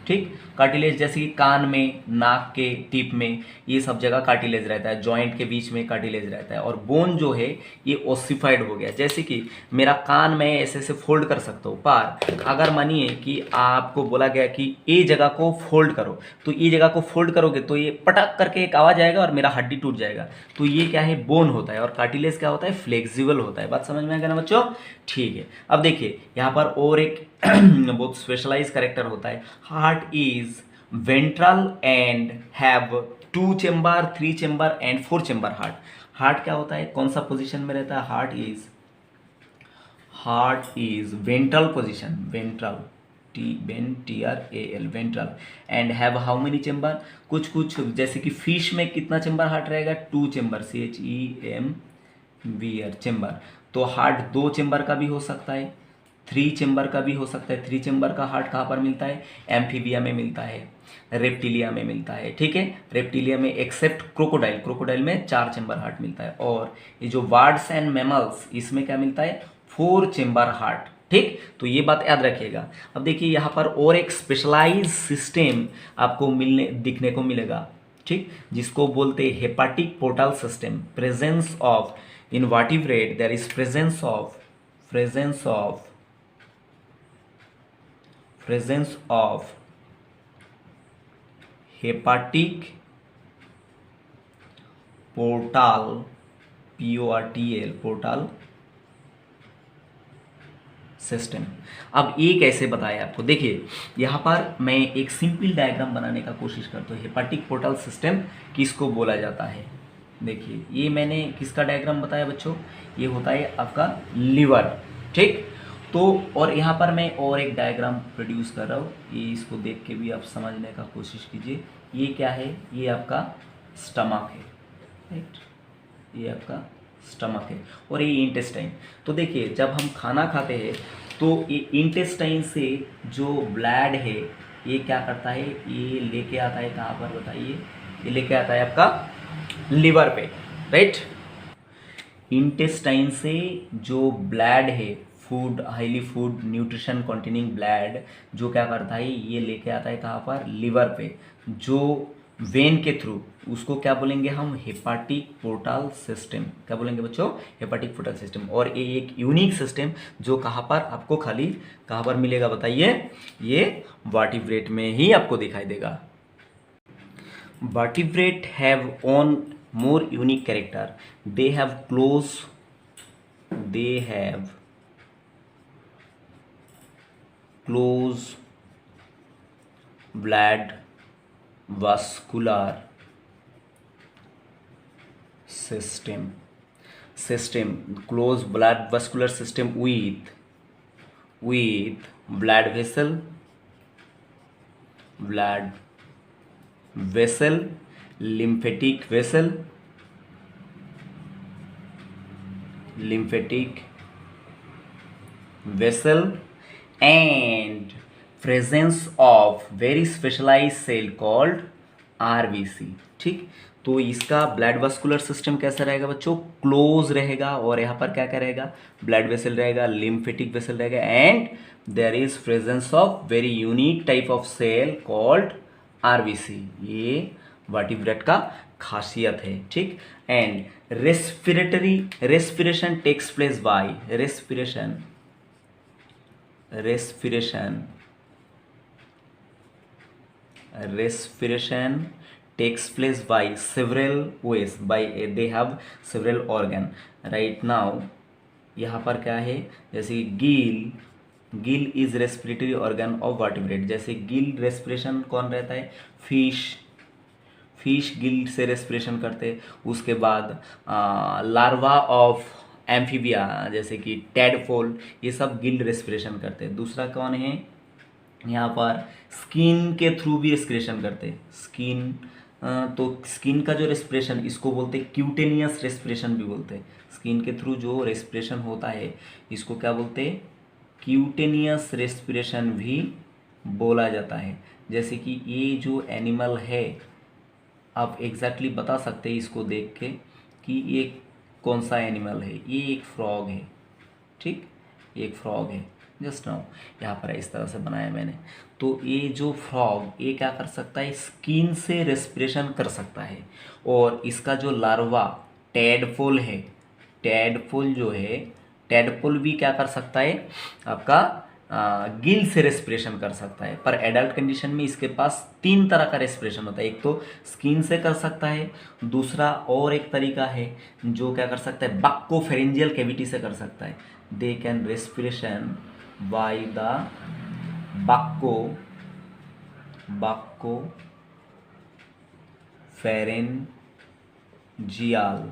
ठीक, कार्टिलेज जैसे कि कान में, नाक के टिप में, ये सब जगह कार्टिलेज रहता है, जॉइंट के बीच में कार्टिलेज रहता है। और बोन जो है ये ओसिफाइड हो गया, जैसे कि मेरा कान मैं ऐसे ऐसे फोल्ड कर सकता हूँ, पर अगर मानिए कि आपको बोला गया कि ये जगह को फोल्ड करो, तो ये जगह को फोल्ड करोगे तो ये पटक करके एक आवाज आएगा और मेरा हड्डी टूट जाएगा। तो ये क्या है, बोन होता है। और कार्टिलेज क्या होता है, फ्लेक्सिबल होता है। बात समझ में आ गया ना बच्चों? ठीक है, अब देखिए यहाँ पर और एक बहुत स्पेशलाइज करेक्टर होता है। Heart is ventral and have 2 chamber, 3 chamber and 4 chamber. Heart क्या होता है, कौन सा पोजीशन में रहता है, heart is ventral position, ventral, TRAL, ventral, and have how many chamber, कुछ कुछ जैसे कि फिश में कितना चेम्बर हार्ट रहेगा, 2 चेम्बर, CHEMBR चेम्बर। तो हार्ट 2 चेम्बर का भी हो सकता है, 3 चेम्बर का भी हो सकता है। 3 चेम्बर का हार्ट कहाँ पर मिलता है, एम्फीबिया में मिलता है, रेप्टिलिया में मिलता है। ठीक है, रेप्टिलिया में एक्सेप्ट क्रोकोडाइल में 4 चेम्बर हार्ट मिलता है। और ये जो बर्ड्स एंड मैमल्स, इसमें क्या मिलता है, 4 चेम्बर हार्ट। ठीक, तो ये बात याद रखिएगा। अब देखिए यहाँ पर और एक स्पेशलाइज सिस्टम आपको दिखने को मिलेगा, ठीक, जिसको बोलते हैं hepatic portal system. Presence of in vertebrate, there is presence of hepatic portal, PORTL, portal system. अब ये कैसे बताया आपको, देखिए यहाँ पर मैं एक सिंपल डायग्राम बनाने का कोशिश करता हूँ। हेपाटिक पोर्टल सिस्टम किसको बोला जाता है, देखिए ये मैंने किसका डायग्राम बताया बच्चों, ये होता है आपका लीवर। ठीक, तो और यहाँ पर मैं और एक डायग्राम प्रोड्यूस कर रहा हूँ, ये इसको देख के भी आप समझने का कोशिश कीजिए। ये क्या है, ये आपका स्टमक है, राइट, ये आपका स्टमक है और ये इंटेस्टाइन। तो देखिए जब हम खाना खाते हैं तो ये इंटेस्टाइन से जो ब्लड है ये क्या करता है, ये लेके आता है कहाँ पर बताइए, ये लेके आता है आपका लिवर पे, राइट। इंटेस्टाइन से जो ब्लड है, food, highly food nutrition containing blood, जो क्या करता है, ये लेके आता है कहाँ पर, लिवर पे, जो वेन के थ्रू, उसको क्या बोलेंगे हम, हेपाटिक पोर्टल सिस्टम। क्या बोलेंगे बच्चों, हेपाटिक पोर्टल सिस्टम। और ये एक यूनिक सिस्टम जो कहाँ पर आपको खाली कहाँ पर मिलेगा बताइए, ये वर्टिब्रेट में ही आपको दिखाई देगा। Vertebrate have on more unique character, they have close blood vascular system, close blood vascular system with blood vessel, lymphatic vessel and presence of very specialized cell called RBC। ठीक, तो इसका ब्लड वास्कुलर सिस्टम कैसा रहेगा बच्चों, close रहेगा। और यहाँ पर क्या क्या रहेगा, ब्लड वेसल रहेगा, लिम्फेटिक वेसल रहेगा, and there is presence of very unique type of cell called RBC। ये वर्टिब्रेट का खासियत है। ठीक, and respiration takes place by, respiration takes place by several ways, by they have several organ right now। यहाँ पर क्या है, जैसे Gill is respiratory organ of vertebrate. जैसे गिल रेस्पिरेशन कौन रहता है, फिश गिल से रेस्पिरेशन करते। उसके बाद लार्वा ऑफ एम्फीबिया जैसे कि टैडपोल, ये सब गिल रेस्पिरेशन करते हैं। दूसरा कौन है, यहाँ पर स्किन के थ्रू भी रेस्पिरेशन करते हैं। स्किन, तो स्किन का जो रेस्पिरेशन, इसको बोलते हैं क्यूटेनियस रेस्पिरेशन भी बोलते हैं। स्किन के थ्रू जो रेस्पिरेशन होता है इसको क्या बोलते हैं? क्यूटेनियस रेस्पिरेशन भी बोला जाता है। जैसे कि ये जो एनिमल है, आप एग्जैक्टली बता सकते हैं इसको देख के कि ये कौन सा एनिमल है। ये एक फ्रॉग है, ठीक, एक फ्रॉग है। जस्ट नाउ यहाँ पर इस तरह से बनाया मैंने। तो ये जो फ्रॉग, ये क्या कर सकता है? स्किन से रेस्पिरेशन कर सकता है। और इसका जो लार्वा टैडपोल है, टैडपोल जो है, टैडपोल भी क्या कर सकता है? आपका गिल से रेस्पिरेशन कर सकता है। पर एडल्ट कंडीशन में इसके पास 3 तरह का रेस्पिरेशन होता है। एक तो स्किन से कर सकता है, दूसरा और एक तरीका है जो क्या कर सकता है? बक्कोफेरेंजियल कैविटी से कर सकता है। They can respiration by the buccopharyngeal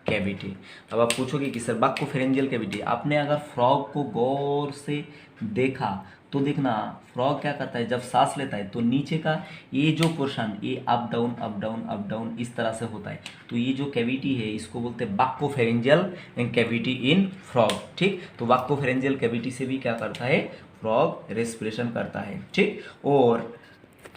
cavity. अब आप पूछोगे कि सर बक्कोफेरेंजियल कैविटी, आपने अगर फ्रॉग को गौर से देखा तो देखना फ्रॉग क्या करता है, जब सांस लेता है तो नीचे का ये जो पोर्शन, ये up down up down up down इस तरह से होता है। तो ये जो कैविटी है इसको बोलते हैं बक्कोफेरेंजियल कैविटी इन फ्रॉग, ठीक। तो बक्कोफेरेंजियल कैविटी से भी क्या करता है? फ्रॉग रेस्पिरेशन करता है, ठीक। और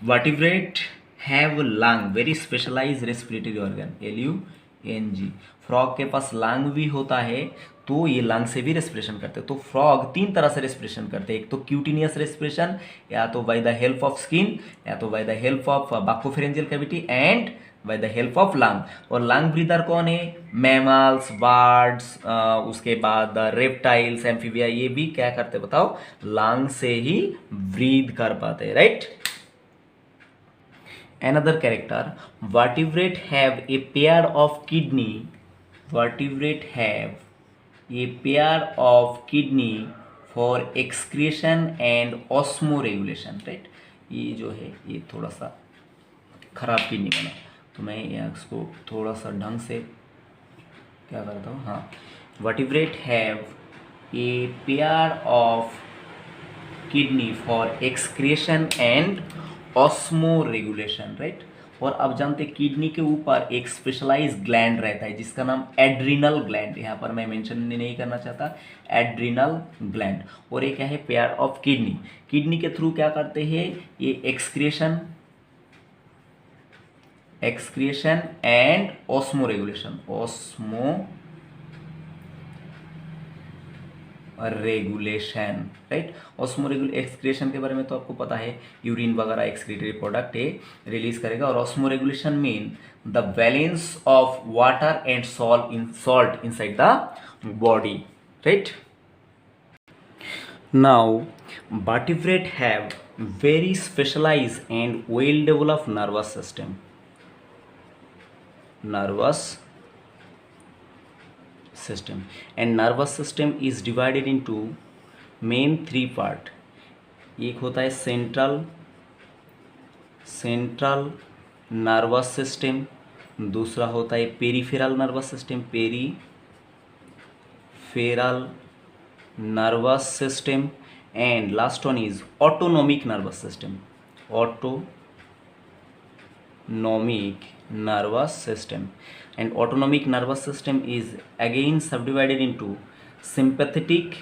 vertebrate have lung, very specialise respiratory organ, LUNG। Frog के पास लंग भी होता है, तो ये लंग से भी रेस्पिरेशन करते हैं। तो फ्रॉग 3 तरह से रेस्पिरेशन करते हैं। एक तो क्यूटिनियस रेस्पिरेशन, या तो by the help of skin, या तो by the help of buccopharyngeal cavity, and by the help of lung. और लंग ब्रीदर कौन है? मैमल्स, बर्ड्स, उसके बाद रेप्टाइल्स, एम्फीबिया, ये भी क्या करते बताओ? लंग से ही ब्रीद कर पाते हैं, right. Another character, vertebrate have a pair of kidney, vertebrate have a pair of kidney for excretion and osmoregulation, right। ये जो है ये थोड़ा सा खराब किडनी बना, तो मैं इसको थोड़ा सा ढंग से क्या करता हूँ, हाँ, vertebrate have a pair of kidney for excretion and osmo regulation, right. और अब जानते हैं किडनी के ऊपर एक स्पेशलाइज ग्लैंड रहता है जिसका नाम एड्रिनल ग्लैंड, यहाँ पर मैं मेंशन नहीं करना चाहता, एड्रिनल ग्लैंड। और ये क्या है? Pair of kidney. किडनी के थ्रू क्या करते हैं? ये excretion and osmoregulation, regulation, right. ऑस्मोरेगुल एक्सक्रिएशन के बारे में तो आपको पता है, यूरिन वगैरह एक्सक्रीटरी प्रोडक्ट है रिलीज करेगा। और osmoregulation mean the balance of water and salt inside the body, right. Now vertebrate have very specialised and well developed nervous system, and nervous system is divided into main 3 part। एक होता है central nervous system, दूसरा होता है peripheral nervous system, peripheral nervous system, and last one is autonomic nervous system, autonomic nervous system। and autonomic nervous system is again subdivided into sympathetic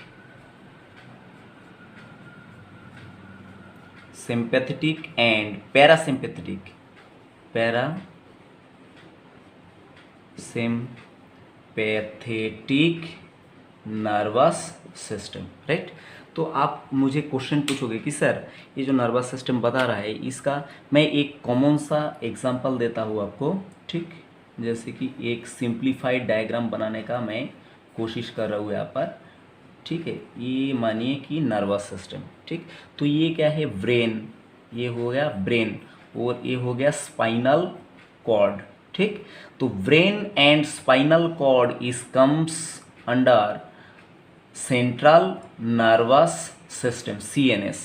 and parasympathetic nervous system, right. तो आप मुझे question पूछोगे कि sir ये जो nervous system बता रहा है इसका मैं एक कॉमन सा एग्जांपल देता हूँ आपको, ठीक। जैसे कि एक सिंप्लीफाइड डायग्राम बनाने का मैं कोशिश कर रहा हूँ यहाँ पर, ठीक है। ये मानिए कि नर्वस सिस्टम, ठीक। तो ये क्या है? ब्रेन, ये हो गया ब्रेन, और ये हो गया स्पाइनल कॉर्ड, ठीक। तो brain and spinal cord is comes under central nervous system, CNS,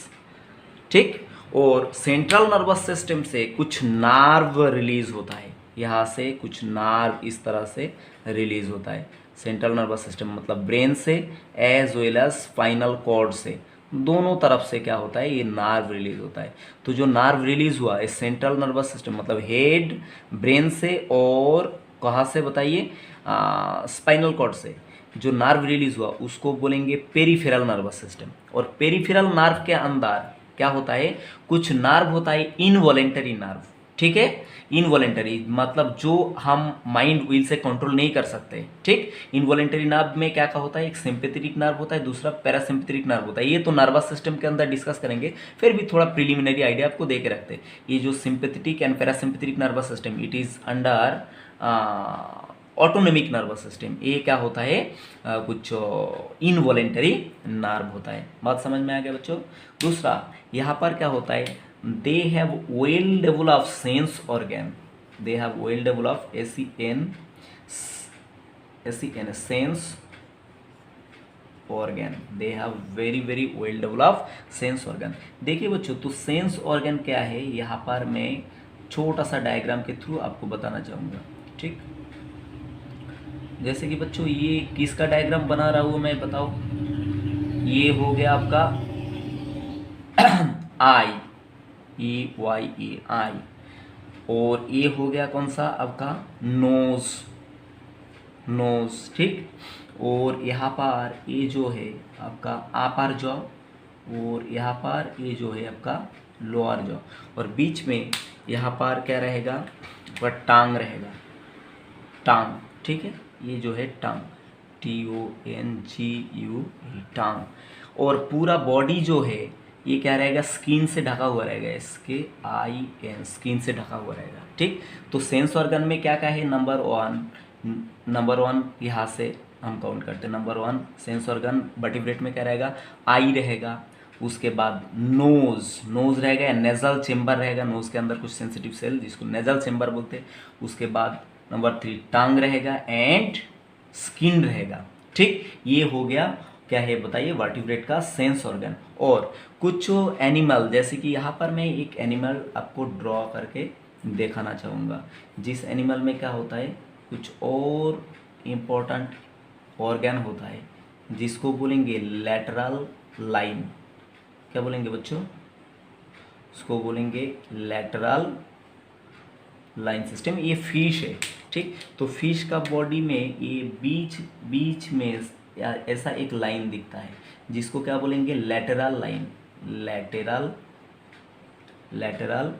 ठीक। और सेंट्रल नर्वस सिस्टम से कुछ नार्व रिलीज होता है, यहाँ से कुछ नार्व इस तरह से रिलीज होता है। सेंट्रल नर्वस सिस्टम मतलब ब्रेन से as well as spinal cord से। दोनों तरफ से क्या होता है, ये नार्व रिलीज होता है। तो जो नार्व रिलीज हुआ इस सेंट्रल नर्वस सिस्टम मतलब हेड ब्रेन से और कहाँ से बताइए, स्पाइनल कॉर्ड से जो नार्व रिलीज हुआ उसको बोलेंगे पेरिफेरल नर्वस सिस्टम। और पेरिफेरल नार्व के अंदर क्या होता है, कुछ नार्व होता है इनवॉलेंटरी नार्व, ठीक है। इनवॉलेंटरी मतलब जो हम माइंड व्हील से कंट्रोल नहीं कर सकते, ठीक। इनवॉलेंटरी नर्व में क्या क्या होता है, एक सिंपैथेटिक नर्व होता है, दूसरा पैरासिम्पैथेटिक नर्व होता है। ये तो नर्वस सिस्टम के अंदर डिस्कस करेंगे, फिर भी थोड़ा प्रिलिमिनरी आइडिया आपको दे के रखते हैं। ये जो sympathetic and parasympathetic nervous system it is under autonomic nervous system. ये क्या होता है, कुछ इनवॉलेंटरी नर्व होता है। बात समझ में आ गया बच्चों। दूसरा यहाँ पर क्या होता है, they have well developed sense organ, they have well developed sense organ, they have very well developed sense organ। देखिए बच्चों, तो सेंस ऑर्गन क्या है, यहाँ पर मैं छोटा सा डायग्राम के थ्रू आपको बताना चाहूँगा, ठीक। जैसे कि बच्चों ये किसका डायग्राम बना रहा हूँ मैं, बताओ। ये हो गया आपका आई, EYE आई, और ये हो गया कौन सा आपका नोज, ठीक। और यहाँ पर ये जो है आपका अपर जॉ, और यहाँ पर ये जो है आपका लोअर जॉ, और बीच में यहाँ पर क्या रहेगा, आपका टांग रहेगा, टांग, ठीक है। ये जो है टांग, TONGU टांग। और पूरा बॉडी जो है ये क्या रहेगा, स्किन से ढका हुआ रहेगा, इसके IN स्किन से ढका हुआ रहेगा, ठीक। तो सेंस ऑर्गन में क्या क्या है, नंबर वन यहाँ से हम काउंट करते हैं। Number one sense organ vertebrate में क्या रहेगा, आई रहेगा, उसके बाद नोज रहेगा, नेजल चेम्बर रहेगा, नोज के अंदर कुछ सेंसिटिव सेल जिसको नेजल चेम्बर बोलते हैं। उसके बाद नंबर 3 टांग रहेगा एंड स्किन रहेगा, ठीक। ये हो गया क्या है बताइए, वर्टिब्रेट का सेंस ऑर्गन। और कुछ एनिमल, जैसे कि यहाँ पर मैं एक एनिमल आपको ड्रॉ करके दिखाना चाहूँगा, जिस एनिमल में क्या होता है, कुछ और इम्पोर्टेंट ऑर्गन होता है जिसको बोलेंगे लैटरल लाइन। क्या बोलेंगे बच्चों, उसको बोलेंगे लैटरल लाइन सिस्टम। ये फिश है, ठीक। तो फिश का बॉडी में ये बीच में ऐसा एक लाइन दिखता है जिसको क्या बोलेंगे, लैटरल लाइन, लैटरल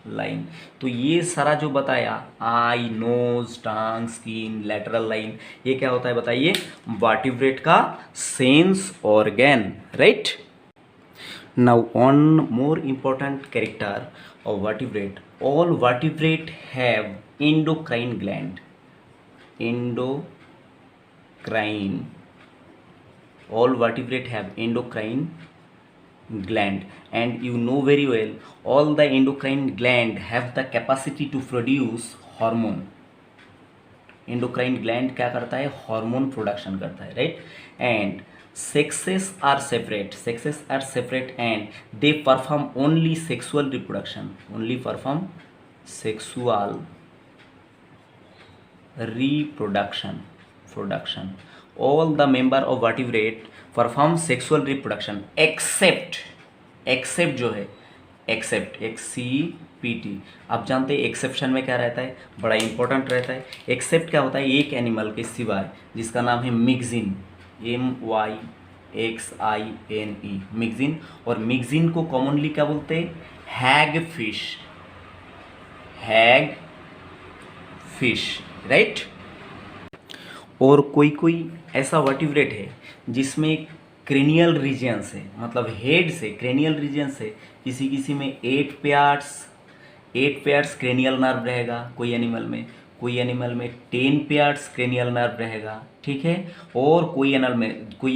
लाइन। तो ये सारा जो बताया, आई, नोज, टांग, स्किन, लैटरल लाइन, ये क्या होता है बताइए, वर्टिब्रेट का sense organ, right. Now one more important character of vertebrate, all vertebrate have endocrine gland, all vertebrate have endocrine gland, and you know very well all the endocrine gland have the capacity to produce hormone। Endocrine gland क्या करता है, hormone production करता है, right. And sexes are separate and they perform only sexual reproduction, production। all the member of vertebrate perform sexual reproduction except जो है, accept XCPT। आप जानते हैं एक्सेप्शन में क्या रहता है, बड़ा इंपॉर्टेंट रहता है। एक्सेप्ट क्या होता है, एक एनिमल के सिवाय, जिसका नाम है मिक्सिन, MYXINE, मिक्सिन। और मिक्सिन को कॉमनली क्या बोलते हैं, हैग फिश, राइट। और कोई ऐसा वर्टिब्रेट है जिसमें क्रेनियल रीजन से, मतलब हेड से क्रेनियल रीजन से, किसी में 8 पेयर्स क्रेनियल नर्व रहेगा कोई एनिमल में 10 पेयर्स क्रेनियल नर्व रहेगा, ठीक है। और कोई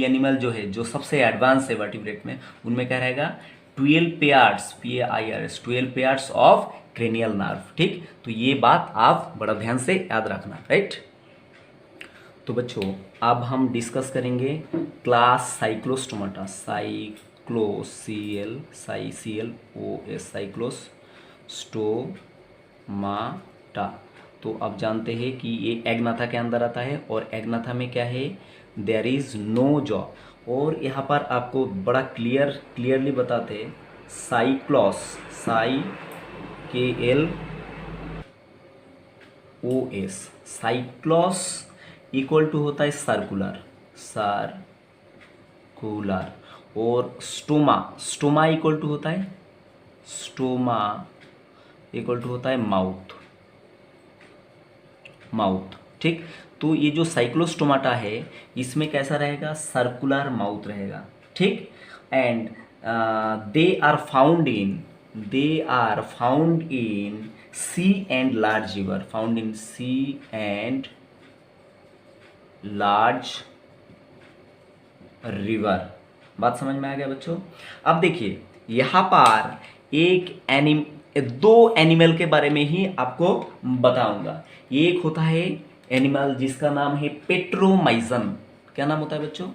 एनिमल जो है, जो सबसे एडवांस है वर्टिब्रेट में, उनमें क्या रहेगा, 12 pairs PAIRS 12 pairs of cranial nerve, ठीक। तो ये बात आप बड़ा ध्यान से याद रखना, राइट। तो बच्चों अब हम डिस्कस करेंगे क्लास साइक्लोस्टोमाटा, साइक्लोस्टोमाटा। तो आप जानते हैं कि ये एग्नाथा के अंदर आता है, और एग्नाथा में क्या है, देयर इज नो जॉ। और यहाँ पर आपको बड़ा क्लियरली बताते हैं, साइक्लॉस, SIKLOS, साइक्लॉस इक्वल टू होता है सर्कुलर, और स्टोमा इक्वल टू होता है माउथ। ठीक, तो ये जो साइक्लोस्टोमाटा है इसमें कैसा रहेगा, सर्कुलर माउथ रहेगा। ठीक, and they are found in sea and large river, बात समझ में आ गया बच्चों। अब देखिए यहाँ पर दो एनिमल के बारे में ही आपको बताऊंगा। एक होता है एनिमल जिसका नाम है पेट्रोमाइजन। क्या नाम होता है बच्चों,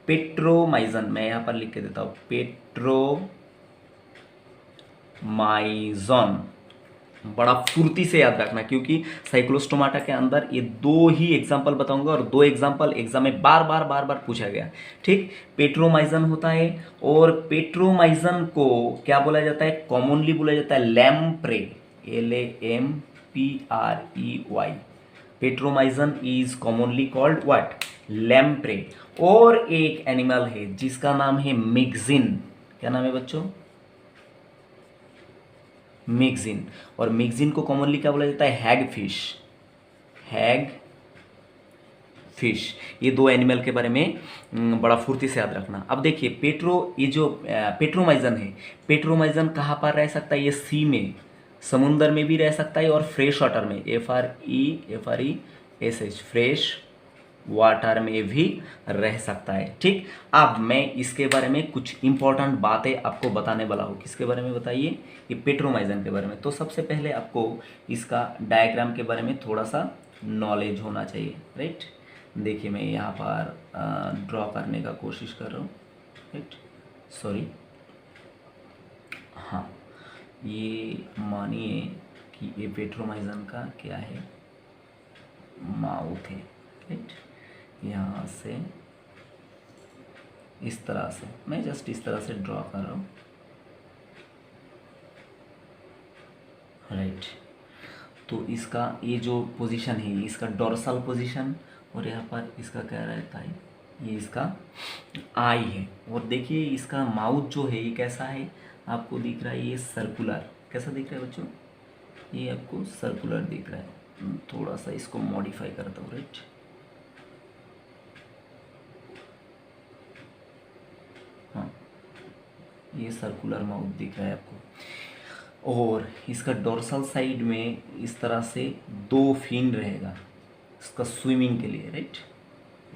पेट्रोमाइजन। मैं यहाँ पर लिख के देता हूँ, पेट्रोमाइजन। बड़ा फुर्ती से याद रखना, क्योंकि साइक्लोस्टोमाटा के अंदर ये दो ही एग्जाम्पल बताऊंगा और दो एग्जाम्पल एग्जाम में बार बार पूछा गया। ठीक, पेट्रोमाइजन होता है, और पेट्रोमाइजन को क्या बोला जाता है, कॉमनली बोला जाता है lamprey, LAMPREY। Petromyzon is commonly called what, lamprey. और एक एनिमल है जिसका नाम है मिक्सिन। क्या नाम है बच्चों, मिक्सिन। और मिक्सिन को कॉमनली क्या बोला जाता है, हैग फिश। ये दो एनिमल के बारे में बड़ा फुर्ती से याद रखना। अब देखिए ये जो पेट्रोमाइजन है, पेट्रोमाइजन कहाँ पर रह सकता है, ये सी में, समुंदर में भी रह सकता है और फ्रेश वाटर में, FRESH, फ्रेश वाटर में भी रह सकता है। ठीक, अब मैं इसके बारे में कुछ इंपॉर्टेंट बातें आपको बताने वाला हूँ। किसके बारे में बताइए, ये पेट्रोमाइजन के बारे में। तो सबसे पहले आपको इसका डायग्राम के बारे में थोड़ा सा नॉलेज होना चाहिए, राइट। देखिए मैं यहाँ पर ड्रॉ करने का कोशिश कर रहा हूँ, राइट, सॉरी। हाँ, ये मानिए कि ये पेट्रोमाइजन का क्या है, माउथ है, राइट। यहाँ से इस तरह से, मैं जस्ट इस तरह से ड्रॉ कर रहा हूँ, राइट। तो इसका ये जो पोजीशन है, इसका डोर्सल पोजीशन, और यहाँ पर इसका क्या रहता है, ये इसका आई है। और देखिए इसका माउथ जो है ये कैसा है, आपको दिख रहा है, ये सर्कुलर। कैसा दिख रहा है बच्चों, ये आपको सर्कुलर दिख रहा है। थोड़ा सा इसको मॉडिफाई करता हूँ, राइट। हाँ, ये सर्कुलर माउथ दिख रहा है आपको। और इसका डोर्सल साइड में इस तरह से दो फिन रहेगा इसका स्विमिंग के लिए, राइट।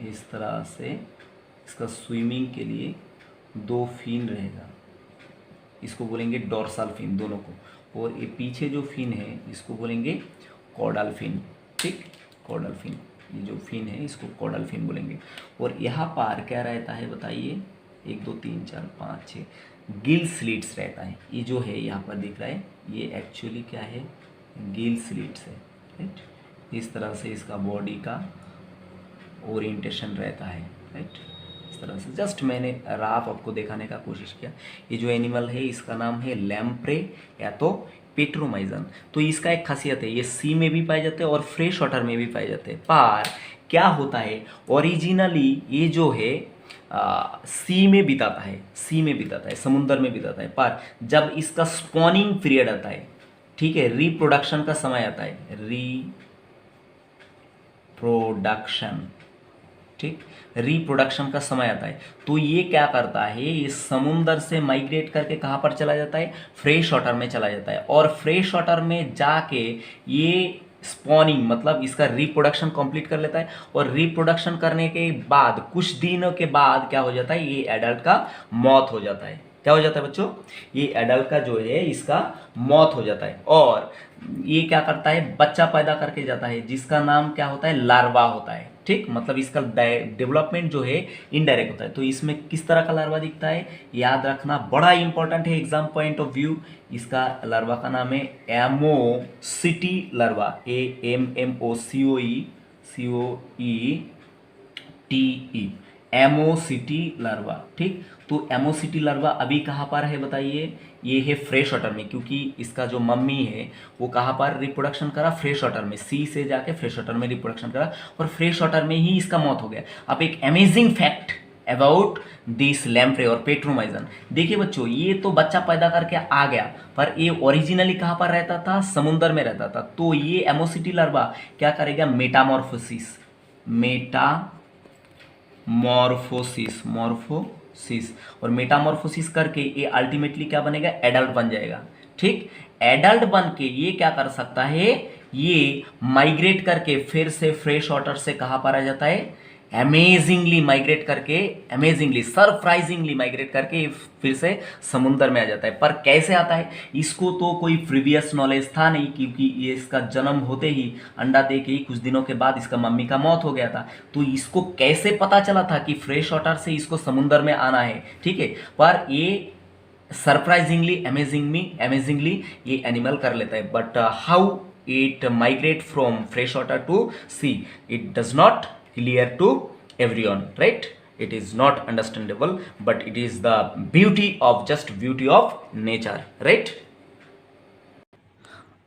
इस तरह से इसका स्विमिंग के लिए दो फिन रहेगा, इसको बोलेंगे डोर्सल फिन दोनों को। और ये पीछे जो फिन है इसको बोलेंगे कॉर्डल फिन। ठीक, कॉर्डल फिन, ये जो फिन है इसको कॉर्डल फिन बोलेंगे। और यहाँ पर क्या रहता है बताइए, 1 2 3 4 5 6 गिल स्लिट्स रहता है। ये जो है यहाँ पर दिख रहा है, ये एक्चुअली क्या है, गिल स्लिट्स है, राइट। इस तरह से इसका बॉडी का ओरिएंटेशन रहता है, राइट। इस तरह से जस्ट मैंने राफ आपको दिखाने का कोशिश किया। ये जो एनिमल है इसका नाम है लैम्प्रे या तो पेट्रोमाइजन। तो इसका एक खासियत है, ये सी में भी पाए जाते हैं और फ्रेश वाटर में भी पाए जाते हैं। पर क्या होता है, ओरिजिनली ये जो है सी में बिताता है, समुंदर में बिताता है। पर जब इसका स्पॉनिंग पीरियड आता है, ठीक है, रिप्रोडक्शन का समय आता है, रिप्रोडक्शन का समय आता है, तो ये क्या करता है, ये समुंदर से माइग्रेट करके कहाँ पर चला जाता है, फ्रेश वाटर में चला जाता है। और फ्रेश वाटर में जाके ये स्पॉनिंग मतलब इसका रिप्रोडक्शन कंप्लीट कर लेता है। और रिप्रोडक्शन करने के बाद कुछ दिनों के बाद क्या हो जाता है, ये एडल्ट का मौत हो जाता है। क्या हो जाता है बच्चों, ये एडल्ट का जो है इसका मौत हो जाता है। और ये क्या करता है, बच्चा पैदा करके जाता है जिसका नाम क्या होता है, लार्वा होता है। ठीक, मतलब इसका डेवलपमेंट जो है इनडायरेक्ट होता है। तो इसमें किस तरह का लार्वा दिखता है, याद रखना, बड़ा इंपॉर्टेंट है एग्जाम पॉइंट ऑफ व्यू। इसका लार्वा का नाम है एमोसिटी लार्वा, AMMOCOE TE, एमोसिटी लार्वा। ठीक, तो एमोसिटी लार्वा अभी कहाँ पर है बताइए? ये है फ्रेश वाटर में, क्योंकि इसका जो मम्मी है वो कहाँ पर रिप्रोडक्शन करा? फ्रेश वाटर में, सी से जाके फ्रेश वाटर में रिप्रोडक्शन करा और फ्रेश वाटर में ही इसका मौत हो गया। अब एक amazing fact about this lamprey और पेट्रोमाइजन, देखिए बच्चों, ये तो बच्चा पैदा करके आ गया, पर ये ओरिजिनली कहाँ पर रहता था? समुद्र में रहता था। तो ये एमोसिटी लार्वा क्या करेगा? मेटामॉर्फोसिस, मॉर्फोसिस, और मेटामॉर्फोसिस करके ये अल्टीमेटली क्या बनेगा? एडल्ट बन जाएगा। ठीक, एडल्ट बन के ये क्या कर सकता है? ये माइग्रेट करके फिर से फ्रेश वाटर से कहां पर आ जाता है? अमेजिंगली माइग्रेट करके, अमेजिंगली सरप्राइजिंगली माइग्रेट करके फिर से समुद्र में आ जाता है। पर कैसे आता है? इसको तो कोई प्रीवियस नॉलेज था नहीं, क्योंकि ये इसका जन्म होते ही, अंडा दे के ही कुछ दिनों के बाद इसका मम्मी का मौत हो गया था। तो इसको कैसे पता चला था कि फ्रेश वाटर से इसको समुद्र में आना है? ठीक है, पर ये सरप्राइजिंगली, अमेजिंगली ये एनिमल कर लेता है। But how it migrate from fresh water to sea, it does not clear to everyone, right? It is not understandable, but it is the beauty of, just beauty of nature, right?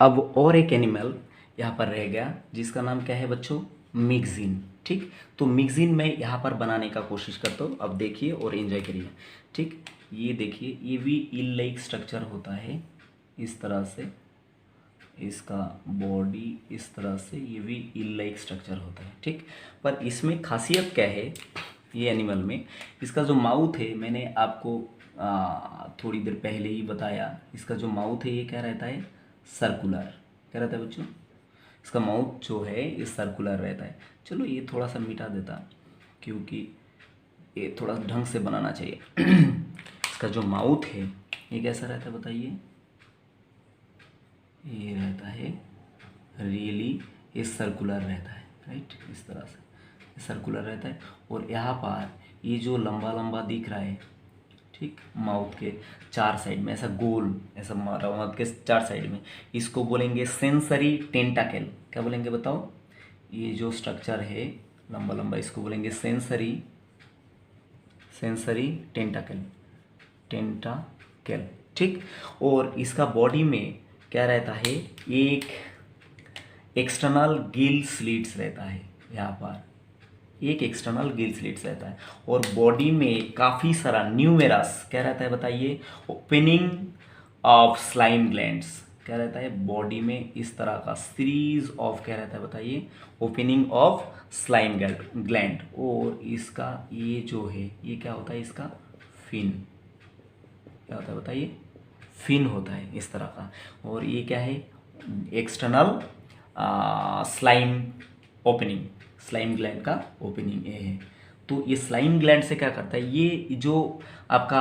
अब और एक animal यहाँ पर रह गया जिसका नाम क्या है बच्चों? मिक्सिन। ठीक, तो मिक्सिन मैं यहाँ पर बनाने का कोशिश करता हूँ, अब देखिए और एंजॉय करिए। ठीक, ये देखिए, ये भी ईल लाइक स्ट्रक्चर होता है इस तरह से, इसका बॉडी इस तरह से, ये भी ईल लाइक स्ट्रक्चर होता है। ठीक, पर इसमें खासियत क्या है ये एनिमल में? इसका जो माउथ है, मैंने आपको थोड़ी देर पहले ही बताया, इसका जो माउथ है ये क्या रहता है? सर्कुलर। क्या रहता है बच्चों? इसका माउथ जो है ये सर्कुलर रहता है। चलो ये थोड़ा सा मिटा देता, क्योंकि ये थोड़ा ढंग से बनाना चाहिए। इसका जो माउथ है ये कैसा रहता है बताइए? ये रहता है रियली, ये सर्कुलर रहता है, राइट? इस तरह से सर्कुलर रहता है। और यहाँ पर ये जो लंबा लंबा दिख रहा है, ठीक, माउथ के चार साइड में ऐसा गोल, ऐसा माउथ के चार साइड में, इसको बोलेंगे सेंसरी टेंटाकल। क्या बोलेंगे बताओ? ये जो स्ट्रक्चर है लंबा लंबा, इसको बोलेंगे सेंसरी टेंटाकल। ठीक, और इसका बॉडी में क्या रहता है? एक एक्सटर्नल गिल स्लिट्स रहता है, यहाँ पर एक एक्सटर्नल गिल स्लिट्स रहता है, और बॉडी में काफ़ी सारा न्यूमेरस क्या रहता है बताइए? Opening of slime glands. क्या रहता है बॉडी में? इस तरह का सीरीज ऑफ क्या रहता है बताइए? Opening of slime gland. और इसका ये जो है ये क्या होता है? इसका फिन। क्या होता है बताइए? फिन होता है इस तरह का। और ये क्या है? External slime opening, slime gland का ओपनिंग ये है। तो ये स्लाइम ग्लैंड से क्या करता है? ये जो आपका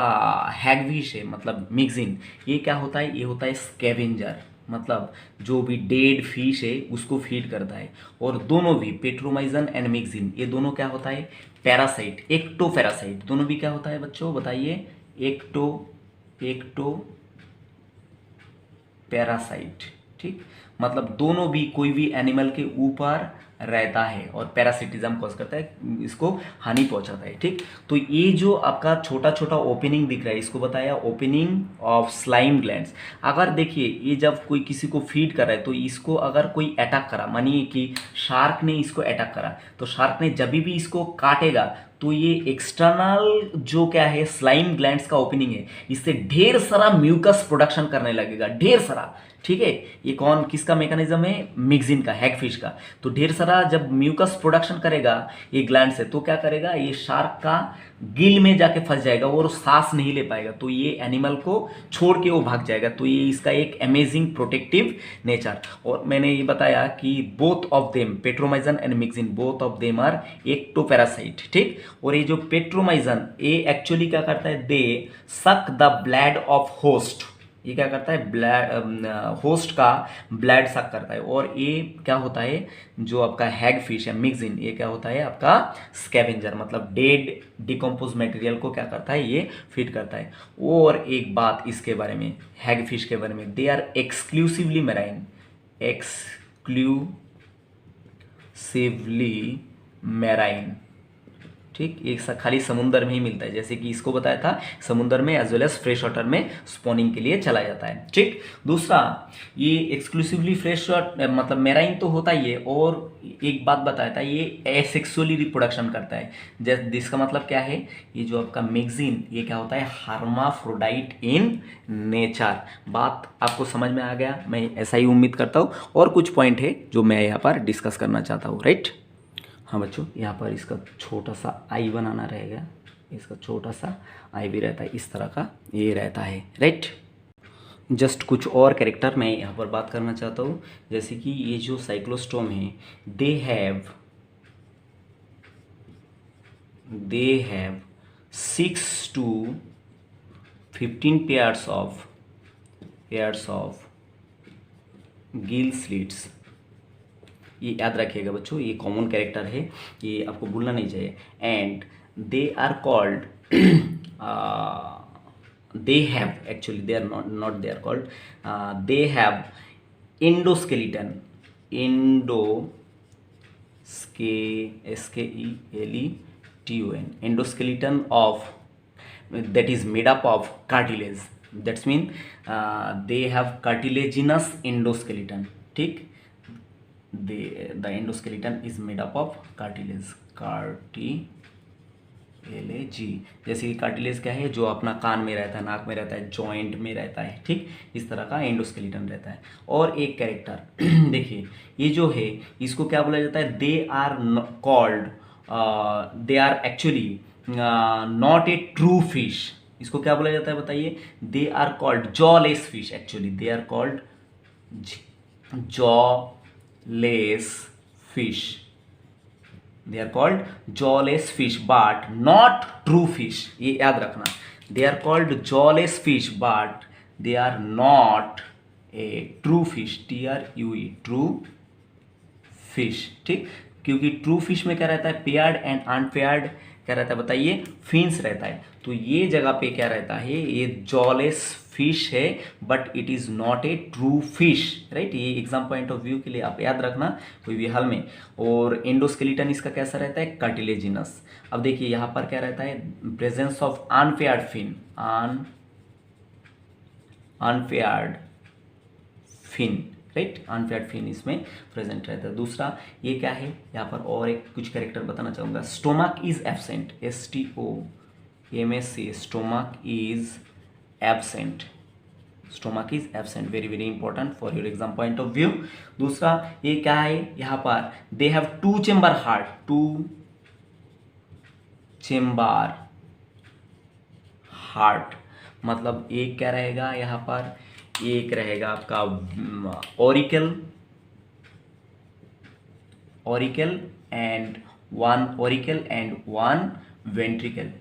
हैगफिश है, मतलब मिक्सिन, ये क्या होता है? ये होता है स्कैवेंजर, मतलब जो भी डेड फिश है उसको फीड करता है। और दोनों भी पेट्रोमाइजन एंड मिक्सिन, ये दोनों क्या होता है? Parasite, ectoparasite. दोनों भी क्या होता है बच्चों बताइए? Ectoparasite. ठीक, मतलब दोनों भी कोई भी एनिमल के ऊपर रहता है और पैरासिटिज्म कॉज करता है, इसको हानि पहुंचाता है। ठीक, तो ये जो आपका छोटा छोटा ओपनिंग दिख रहा है, इसको बताया ओपनिंग ऑफ स्लाइम ग्लैंड्स। अगर देखिए, ये जब कोई किसी को फीड कर रहा है, तो इसको अगर कोई अटैक करा, मानिए कि शार्क ने इसको अटैक करा, तो शार्क ने जब भी इसको काटेगा, तो ये एक्सटर्नल जो क्या है स्लाइम ग्लैंड्स का ओपनिंग है, इससे ढेर सारा म्यूकस प्रोडक्शन करने लगेगा, ढेर सारा। ठीक है, ये कौन किसका मैकेनिज्म है? मिक्सिन का, हैगफिश का। तो ढेर सारा जब म्यूकस प्रोडक्शन करेगा ये ग्लैंड से, तो क्या करेगा? ये शार्क का गिल में जाके फंस जाएगा और सांस नहीं ले पाएगा, तो ये एनिमल को छोड़ के वो भाग जाएगा। तो ये इसका एक अमेजिंग प्रोटेक्टिव नेचर। और मैंने ये बताया कि both of them, Petromyzon and Myxine, both of them are ectoparasite. ठीक, और ये जो पेट्रोमाइजन, ये एक्चुअली क्या करता है? दे suck the blood of host. ये क्या करता है? ब्लड, होस्ट का ब्लड सक करता है। और ये क्या होता है? जो आपका हैगफिश है मिक्सिन, ये क्या होता है? आपका स्कैवेंजर, मतलब डेड डिकम्पोज मटेरियल को क्या करता है? ये फीड करता है। और एक बात इसके बारे में, हैगफिश के बारे में, they are exclusively marine, exclusively marine, ठीक, ये खाली समुंदर में ही मिलता है, जैसे कि इसको बताया था समुंदर में as well as fresh water में स्पॉनिंग के लिए चला जाता है। ठीक, दूसरा ये एक्सक्लूसिवली फ्रेश वाटर मतलब मेराइन तो होता ही है, और एक बात बताया था ये एसेक्सुअली रिप्रोडक्शन करता है। जैसे जिसका मतलब क्या है, ये जो आपका मैगजीन ये क्या होता है, हार्माफ्रोडाइट इन नेचर। बात आपको समझ में आ गया, मैं ऐसा ही उम्मीद करता हूँ। और कुछ पॉइंट है जो मैं यहाँ पर डिस्कस करना चाहता हूँ, राइट। हाँ बच्चों, यहाँ पर इसका छोटा सा आई बनाना रहेगा, इसका छोटा सा आई भी रहता है, इस तरह का ये रहता है, राइट। जस्ट कुछ और कैरेक्टर मैं यहाँ पर बात करना चाहता हूँ, जैसे कि ये जो साइक्लोस्टोम है, they have 6 to 15 pairs of gill slits. ये याद रखिएगा बच्चों, ये कॉमन कैरेक्टर है, ये आपको भूलना नहीं चाहिए। And they are called, they have, actually they are not they are called, they have endoskeleton, endoskeleton of that is made up of cartilage, that's mean they have cartilaginous endoskeleton। ठीक, the endoskeleton is made up of cartilage, जैसे कि cartilage क्या है, जो अपना कान में रहता है, नाक में रहता है, जॉइंट में रहता है। ठीक, इस तरह का एंडोस्केलेटन रहता है। और एक कैरेक्टर देखिए, ये जो है इसको क्या बोला जाता है, they are called, they are actually not a true fish. इसको क्या बोला जाता है बताइए, they are called jawless fish. Actually they are called jawless fish, they are called jawless fish but not true fish. ये याद रखना, they are called jawless fish but they are not a true fish, TRUE, true fish. ठीक, क्योंकि true fish में क्या रहता है, paired and unpaired क्या रहता है बताइए, फिन्स रहता है। तो ये जगह पे क्या रहता है, ये जॉलेस फिश है but it is not a true fish, right. ये एग्जाम पॉइंट ऑफ व्यू के लिए आप याद रखना कोई भी हाल में। और एंडोस्केलेटन इसका कैसा रहता है, कार्टिलेजिनस। अब देखिए यहाँ पर क्या रहता है, presence of unpaired fin, unpaired fin, right, unpaired fin इसमें प्रेजेंट रहता है। दूसरा ये क्या है, यहाँ पर और एक कुछ कैरेक्टर बताना चाहूँगा, stomach is absent, STOMAC, stomach is absent, stomach is absent, very very important for your exam point of view. दूसरा ये क्या है, यहाँ पर they have 2 chamber heart, 2 chamber heart, मतलब एक क्या रहेगा यहाँ पर, एक रहेगा आपका ऑरिकल एंड वन वेंट्रिकल।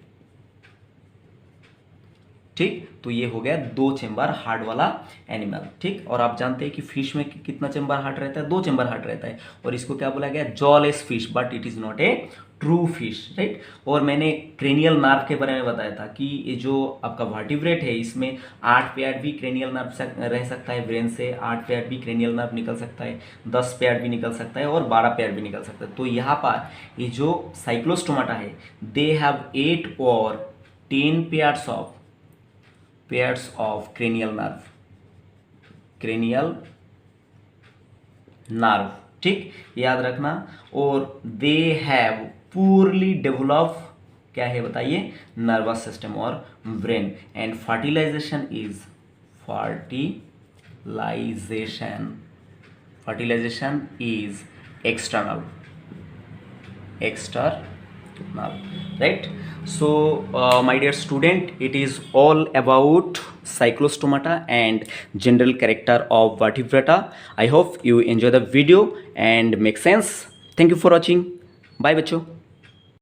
ठीक, तो ये हो गया 2 चेम्बर हार्ट वाला एनिमल। ठीक, और आप जानते हैं कि फिश में कितना चेम्बर हार्ट रहता है, 2 चेम्बर हार्ट रहता है, और इसको क्या बोला गया, jawless fish but it is not a true fish, right. और मैंने क्रेनियल नर्व के बारे में बताया था कि ये जो आपका वर्टिब्रेट है इसमें 8 पेयर भी क्रेनियल नर्व रह सकता है, ब्रेन से 8 पेयर भी क्रेनियल नर्व निकल सकता है, 10 पेयर भी निकल सकता है, और 12 पेयर भी निकल सकता है। तो यहाँ पर ये जो साइक्लोस्टोमाटा है, दे हैव 8 और 10 पेयर्स ऑफ क्रेनियल नर्व। ठीक, याद रखना। और दे हैव पूरली डेवलप क्या है बताइए, नर्वस सिस्टम और brain. And fertilisation is external, right? So my dear student, it is all about cyclostomata and general character of vertebrata. I hope you enjoy the video and make sense. Thank you for watching. Bye बच्चों.